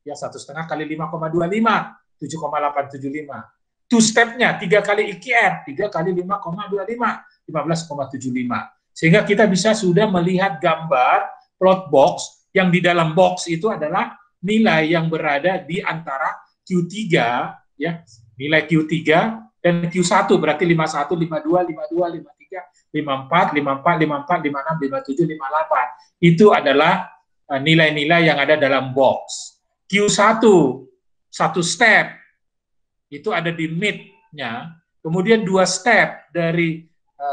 Ya, 1,5 kali 5,25, 7,875. Two step-nya, 3 kali IQR, 3 kali 5,25, 15,75. Sehingga kita bisa sudah melihat gambar plot box, yang di dalam box itu adalah nilai yang berada di antara Q3, ya, nilai Q3 dan Q1, berarti 51, 52, 52, 53, 54, 54, 54, 56, 57, 58. Itu adalah nilai-nilai yang ada dalam box. Q1, 1 step, itu ada di mid-nya, kemudian 2 step dari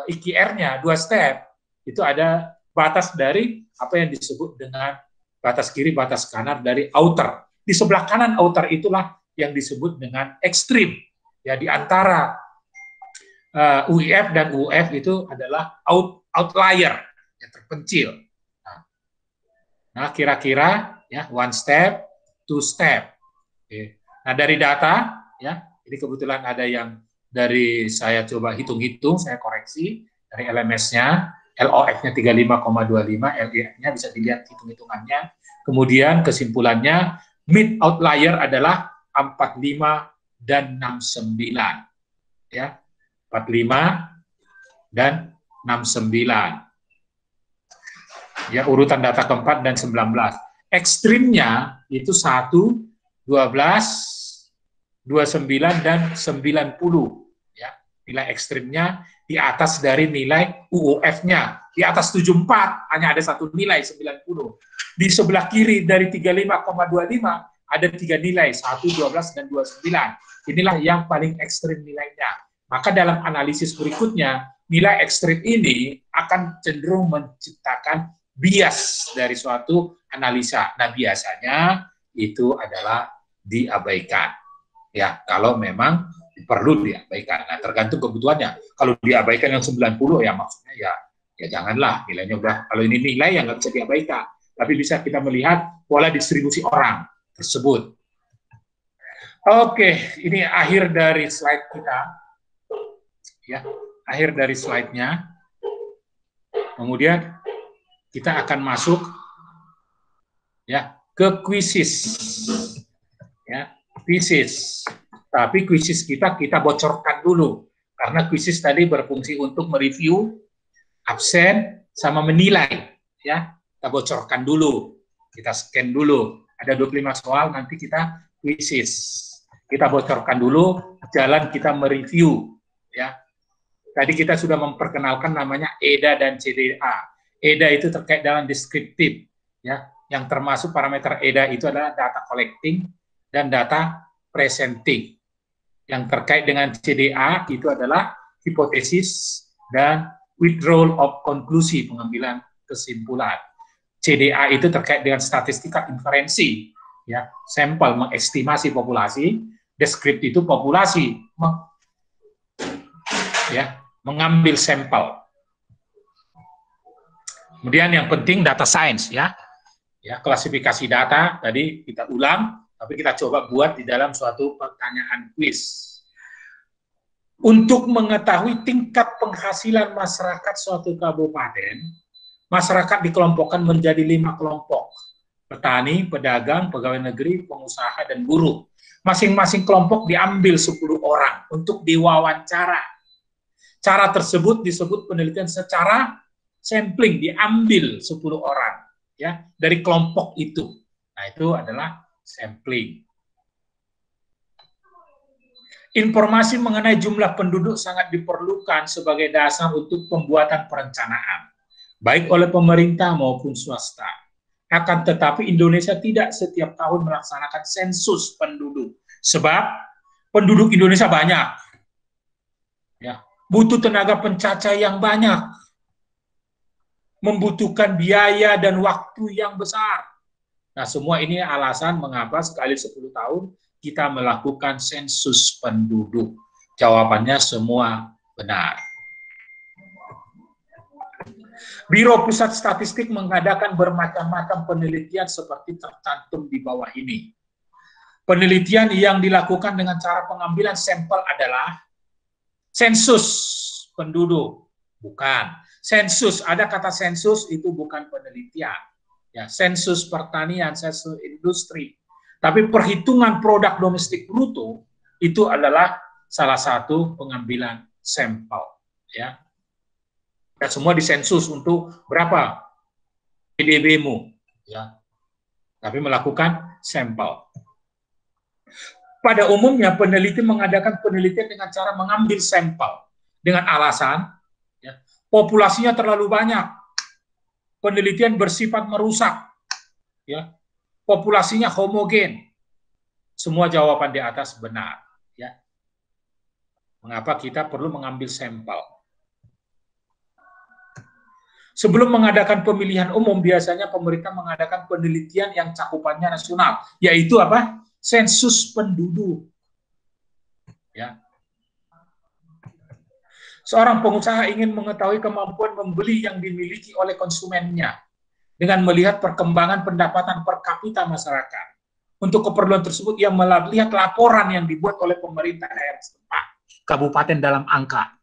IQR-nya, 2 step, itu ada batas dari apa yang disebut dengan batas kiri, batas kanan dari outer. Di sebelah kanan outer itulah yang disebut dengan ekstrim. Ya, di antara UIF dan UF itu adalah outlier, yang terpencil. Nah, kira-kira, ya, 1 step, 2 step. Oke. Nah, dari data, ya, ini kebetulan ada yang dari saya coba hitung-hitung, saya koreksi dari LMS-nya, LOF-nya 35,25, LEF-nya bisa dilihat hitung-hitungannya. Kemudian kesimpulannya, mid outlier adalah 45 dan 69. Ya, 45 dan 69. Ya, urutan data keempat dan 19. Ekstrimnya itu 1, 12, 29 dan 90, ya. Nilai ekstrimnya di atas dari nilai UOF-nya. Di atas 74 hanya ada satu nilai 90. Di sebelah kiri dari 35,25 ada 3 nilai, 1, 12, dan 29. Inilah yang paling ekstrim nilainya. Maka dalam analisis berikutnya, nilai ekstrim ini akan cenderung menciptakan bias dari suatu analisa. Nah, biasanya itu adalah diabaikan. Ya, kalau memang perlu diabaikan. Nah, tergantung kebutuhannya. Kalau diabaikan yang 90, ya maksudnya ya janganlah, nilainya udah, kalau ini nilai yang nggak bisa diabaikan. Tapi bisa kita melihat pola distribusi orang tersebut. Oke, ini akhir dari slide kita. Ya, akhir dari slide-nya. Kemudian kita akan masuk ya ke quizzes. Ya, quizzes. Tapi quizzes kita bocorkan dulu karena quizzes tadi berfungsi untuk mereview absen sama menilai, ya. Kita bocorkan dulu. Kita scan dulu. Ada 25 soal, nanti kita quizzes. Kita bocorkan dulu, jalan kita mereview, ya. Tadi kita sudah memperkenalkan namanya EDA dan CDA. EDA itu terkait dengan deskriptif, ya. Yang termasuk parameter EDA itu adalah data collecting dan data presenting. Yang terkait dengan CDA itu adalah hipotesis dan withdrawal of conclusion, pengambilan kesimpulan. CDA itu terkait dengan statistika inferensi, ya, sampel mengestimasi populasi, deskriptif itu populasi, ya, mengambil sampel. Kemudian yang penting data science, ya, klasifikasi data tadi kita ulang, tapi kita coba buat di dalam suatu pertanyaan quiz. Untuk mengetahui tingkat penghasilan masyarakat suatu kabupaten, masyarakat dikelompokkan menjadi 5 kelompok. Petani, pedagang, pegawai negeri, pengusaha, dan buruh. Masing-masing kelompok diambil 10 orang untuk diwawancara. Cara tersebut disebut penelitian secara sampling, diambil 10 orang, ya, dari kelompok itu. Nah, itu adalah sampling. Informasi mengenai jumlah penduduk sangat diperlukan sebagai dasar untuk pembuatan perencanaan, baik oleh pemerintah maupun swasta. Akan tetapi Indonesia tidak setiap tahun melaksanakan sensus penduduk, sebab penduduk Indonesia banyak, ya, butuh tenaga pencacah yang banyak, membutuhkan biaya dan waktu yang besar. Nah, semua ini alasan mengapa sekali 10 tahun kita melakukan sensus penduduk. Jawabannya semua benar. Biro Pusat Statistik mengadakan bermacam-macam penelitian seperti tercantum di bawah ini. Penelitian yang dilakukan dengan cara pengambilan sampel adalah sensus penduduk. Bukan. Sensus, ada kata sensus itu bukan penelitian. Ya, sensus pertanian, sensus industri. Tapi perhitungan produk domestik bruto itu adalah salah satu pengambilan sampel, ya. Dan semua disensus untuk berapa PDB-mu, ya. Tapi melakukan sampel. Pada umumnya peneliti mengadakan penelitian dengan cara mengambil sampel dengan alasan, ya, populasinya terlalu banyak, penelitian bersifat merusak, ya, populasinya homogen. Semua jawaban di atas benar, ya. Mengapa kita perlu mengambil sampel? Sebelum mengadakan pemilihan umum, biasanya pemerintah mengadakan penelitian yang cakupannya nasional, yaitu apa? Sensus penduduk. Ya. Seorang pengusaha ingin mengetahui kemampuan membeli yang dimiliki oleh konsumennya dengan melihat perkembangan pendapatan per kapita masyarakat. Untuk keperluan tersebut, ia melihat laporan yang dibuat oleh pemerintah daerah setempat, kabupaten dalam angka.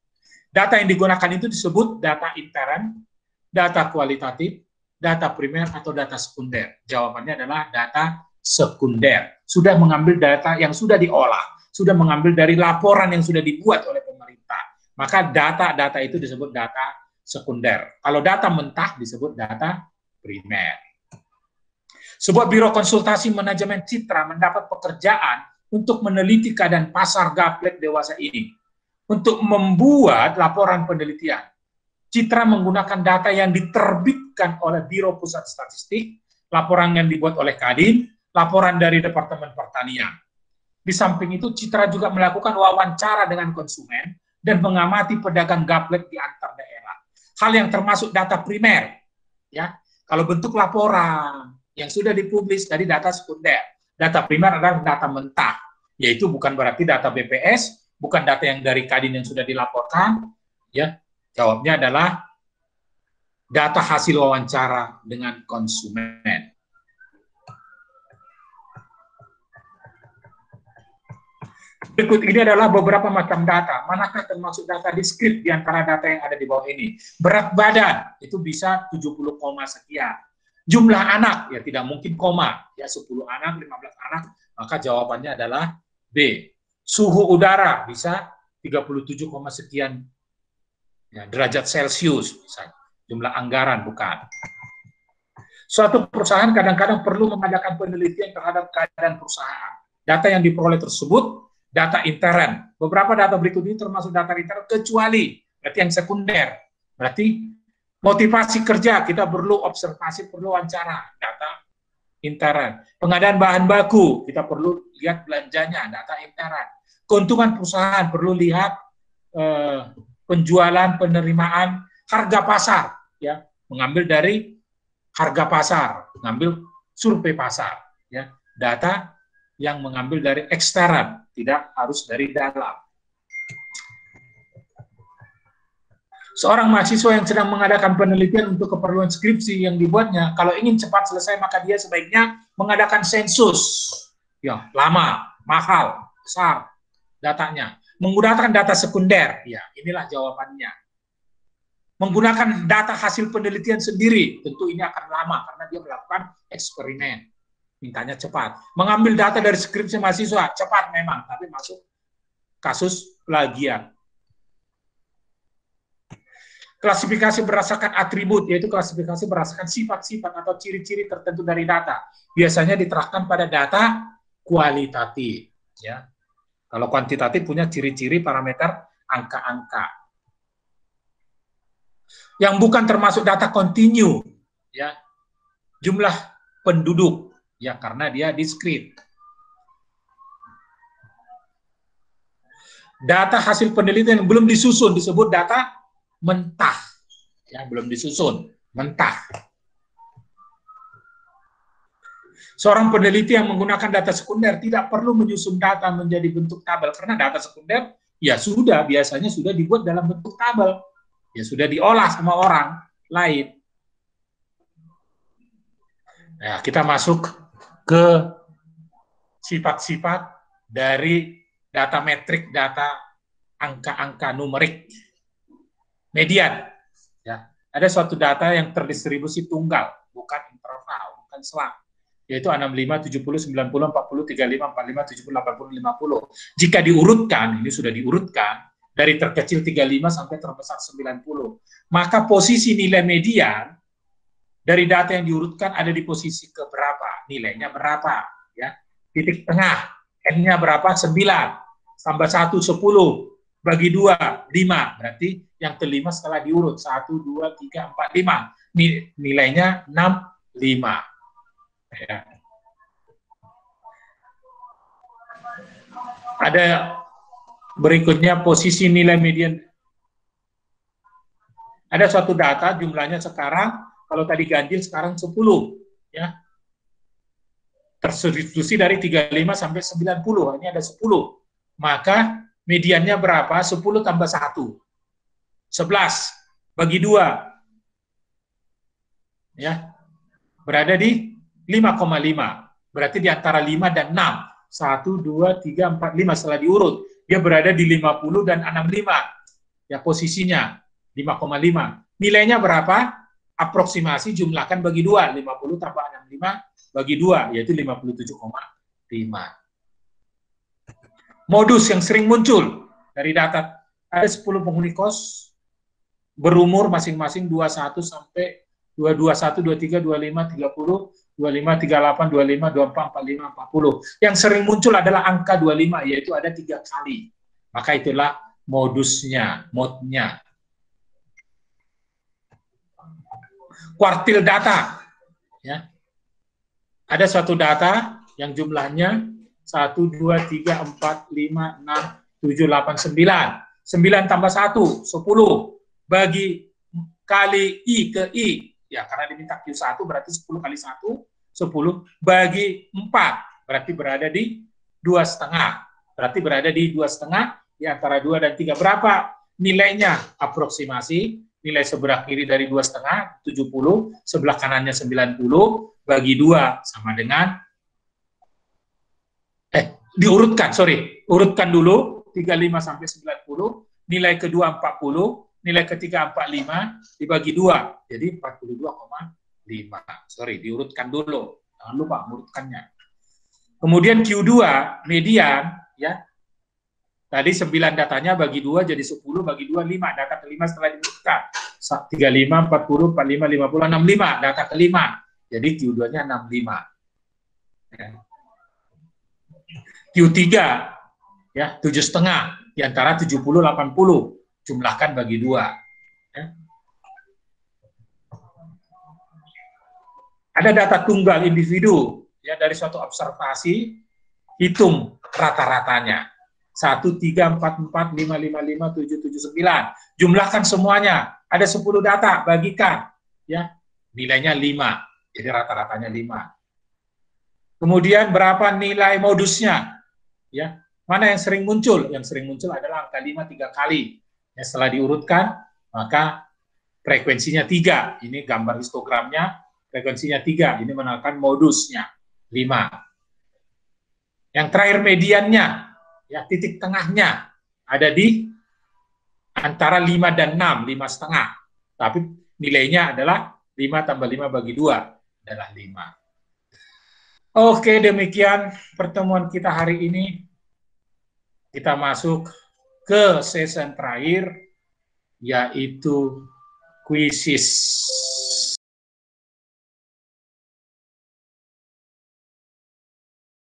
Data yang digunakan itu disebut data intern, data kualitatif, data primer, atau data sekunder. Jawabannya adalah data sekunder. Sudah mengambil data yang sudah diolah, sudah mengambil dari laporan yang sudah dibuat oleh pemerintah. Maka data-data itu disebut data sekunder. Kalau data mentah disebut data primer. Sebuah biro konsultasi manajemen citra mendapat pekerjaan untuk meneliti keadaan pasar gaplek dewasa ini. untuk membuat laporan penelitian. Citra menggunakan data yang diterbitkan oleh Biro Pusat Statistik, laporan yang dibuat oleh Kadin, laporan dari Departemen Pertanian. Di samping itu, Citra juga melakukan wawancara dengan konsumen dan mengamati pedagang gaplet di antar daerah. Hal yang termasuk data primer, ya. Kalau bentuk laporan yang sudah dipublis dari data sekunder, data primer adalah data mentah, yaitu bukan berarti data BPS, bukan data yang dari Kadin yang sudah dilaporkan, ya. Jawabnya adalah data hasil wawancara dengan konsumen. Berikut ini adalah beberapa macam data. Manakah termasuk data diskrit di antara data yang ada di bawah ini? Berat badan, itu bisa 70, sekian. Jumlah anak, ya tidak mungkin koma. Ya 10 anak, 15 anak, maka jawabannya adalah B. Suhu udara, bisa 37, sekian ya, derajat Celcius, bisa. Jumlah anggaran, bukan. Suatu perusahaan kadang-kadang perlu mengadakan penelitian terhadap keadaan perusahaan. Data yang diperoleh tersebut data intern. Beberapa data berikut ini termasuk data intern, kecuali berarti yang sekunder. Berarti motivasi kerja, kita perlu observasi, perlu wawancara, data intern. Pengadaan bahan baku, kita perlu lihat belanjanya, data intern. Keuntungan perusahaan, perlu lihat penjualan, penerimaan, harga pasar, ya, mengambil dari harga pasar, mengambil survei pasar, ya, data yang mengambil dari ekstern, tidak harus dari dalam. Seorang mahasiswa yang sedang mengadakan penelitian untuk keperluan skripsi yang dibuatnya, kalau ingin cepat selesai, maka dia sebaiknya mengadakan sensus. Ya, lama, mahal, besar datanya. Menggunakan data sekunder, ya, inilah jawabannya. Menggunakan data hasil penelitian sendiri, tentu ini akan lama, karena dia melakukan eksperimen. Mintanya cepat. Mengambil data dari skripsi mahasiswa, cepat memang, tapi masuk kasus plagiat. Klasifikasi berdasarkan atribut, yaitu klasifikasi berdasarkan sifat-sifat atau ciri-ciri tertentu dari data. Biasanya diterapkan pada data kualitatif. Ya. Kalau kuantitatif punya ciri-ciri parameter angka-angka. Yang bukan termasuk data kontinu, ya, jumlah penduduk, ya, karena dia diskrit. Data hasil penelitian yang belum disusun disebut data mentah, ya, belum disusun, mentah. Seorang peneliti yang menggunakan data sekunder tidak perlu menyusun data menjadi bentuk tabel, karena data sekunder ya sudah biasanya sudah dibuat dalam bentuk tabel, ya sudah diolah sama orang lain. Nah, kita masuk ke sifat-sifat dari data metrik, data angka-angka numerik. Median, ya, ada suatu data yang terdistribusi tunggal, bukan interval, bukan selang, yaitu 65, 70, 90, 40, 35, 45, 70, 80, 50. Jika diurutkan, ini sudah diurutkan, dari terkecil 35 sampai terbesar 90, maka posisi nilai median dari data yang diurutkan ada di posisi keberapa, nilainya berapa, ya, titik tengah, N-nya berapa, 9, tambah 1, 10, bagi 2, 5, berarti yang kelima setelah diurut, 1, 2, 3, 4, 5, nilainya 6, 5. Ya. Ada berikutnya posisi nilai median. Ada suatu data jumlahnya sekarang, kalau tadi ganjil sekarang 10, ya. Terdistribusi dari 35 sampai 90, ini ada 10. Maka mediannya berapa? 10 tambah 1. 11 bagi 2. Ya. Berada di 5,5. Berarti di antara 5 dan 6. 1, 2, 3, 4, 5 setelah diurut. Dia berada di 50 dan 65. Ya, posisinya 5,5. Nilainya berapa? Aproksimasi jumlahkan bagi 2. 50 tambah 65 bagi 2, yaitu 57,5. Modus yang sering muncul dari data, ada 10 penghuni kos berumur masing-masing 21 sampai 21, 23, 25, 30, 25, 38, 25, 24, 45, 40. Yang sering muncul adalah angka 25, yaitu ada 3 kali. Maka itulah modusnya, mode-nya. Kuartil data, ya. Ada suatu data yang jumlahnya 1, 2, 3, 4, 5, 6, 7, 8, 9. 9 tambah 1, 10. Bagi kali I ke I. Ya, karena diminta Q1 berarti 10 kali 1, 10. Bagi 4, berarti berada di 2,5. Berarti berada di 2,5, di antara 2 dan 3. Berapa nilainya? Aproksimasi. Nilai sebelah kiri dari 2,5, 70. Sebelah kanannya 90. Bagi 2 sama dengan diurutkan, urutkan dulu 35 sampai 90, nilai kedua 40, nilai ketiga 45 dibagi 2, jadi 42,5. Diurutkan dulu, jangan lupa urutkannya. Kemudian Q2 median, ya. Tadi 9 datanya bagi 2 jadi 10, bagi 2 5, data kelima setelah diurutkan. 35, 40, 45, 50, 65, data kelima. Jadi Q2-nya 65. Ya. Q3 ya 7,5 di antara 70 80, jumlahkan bagi 2. Ya. Ada data tunggal individu ya, dari suatu observasi, hitung rata-ratanya 1, 3, 4, 4, 5, 5, 5, 7, 7, 9, jumlahkan semuanya, ada 10 data, bagikan ya, nilainya 5, jadi rata-ratanya 5. Kemudian berapa nilai modusnya? Ya, mana yang sering muncul? Yang sering muncul adalah angka 5 3 kali. Ya, setelah diurutkan, maka frekuensinya 3. Ini gambar histogramnya, frekuensinya 3. Ini menunjukkan modusnya 5. Yang terakhir mediannya, ya titik tengahnya ada di antara 5 dan 6, 5,5. Tapi nilainya adalah 5 tambah 5 bagi 2 adalah 5. Oke, demikian pertemuan kita hari ini. Kita masuk ke season terakhir, yaitu kuisis.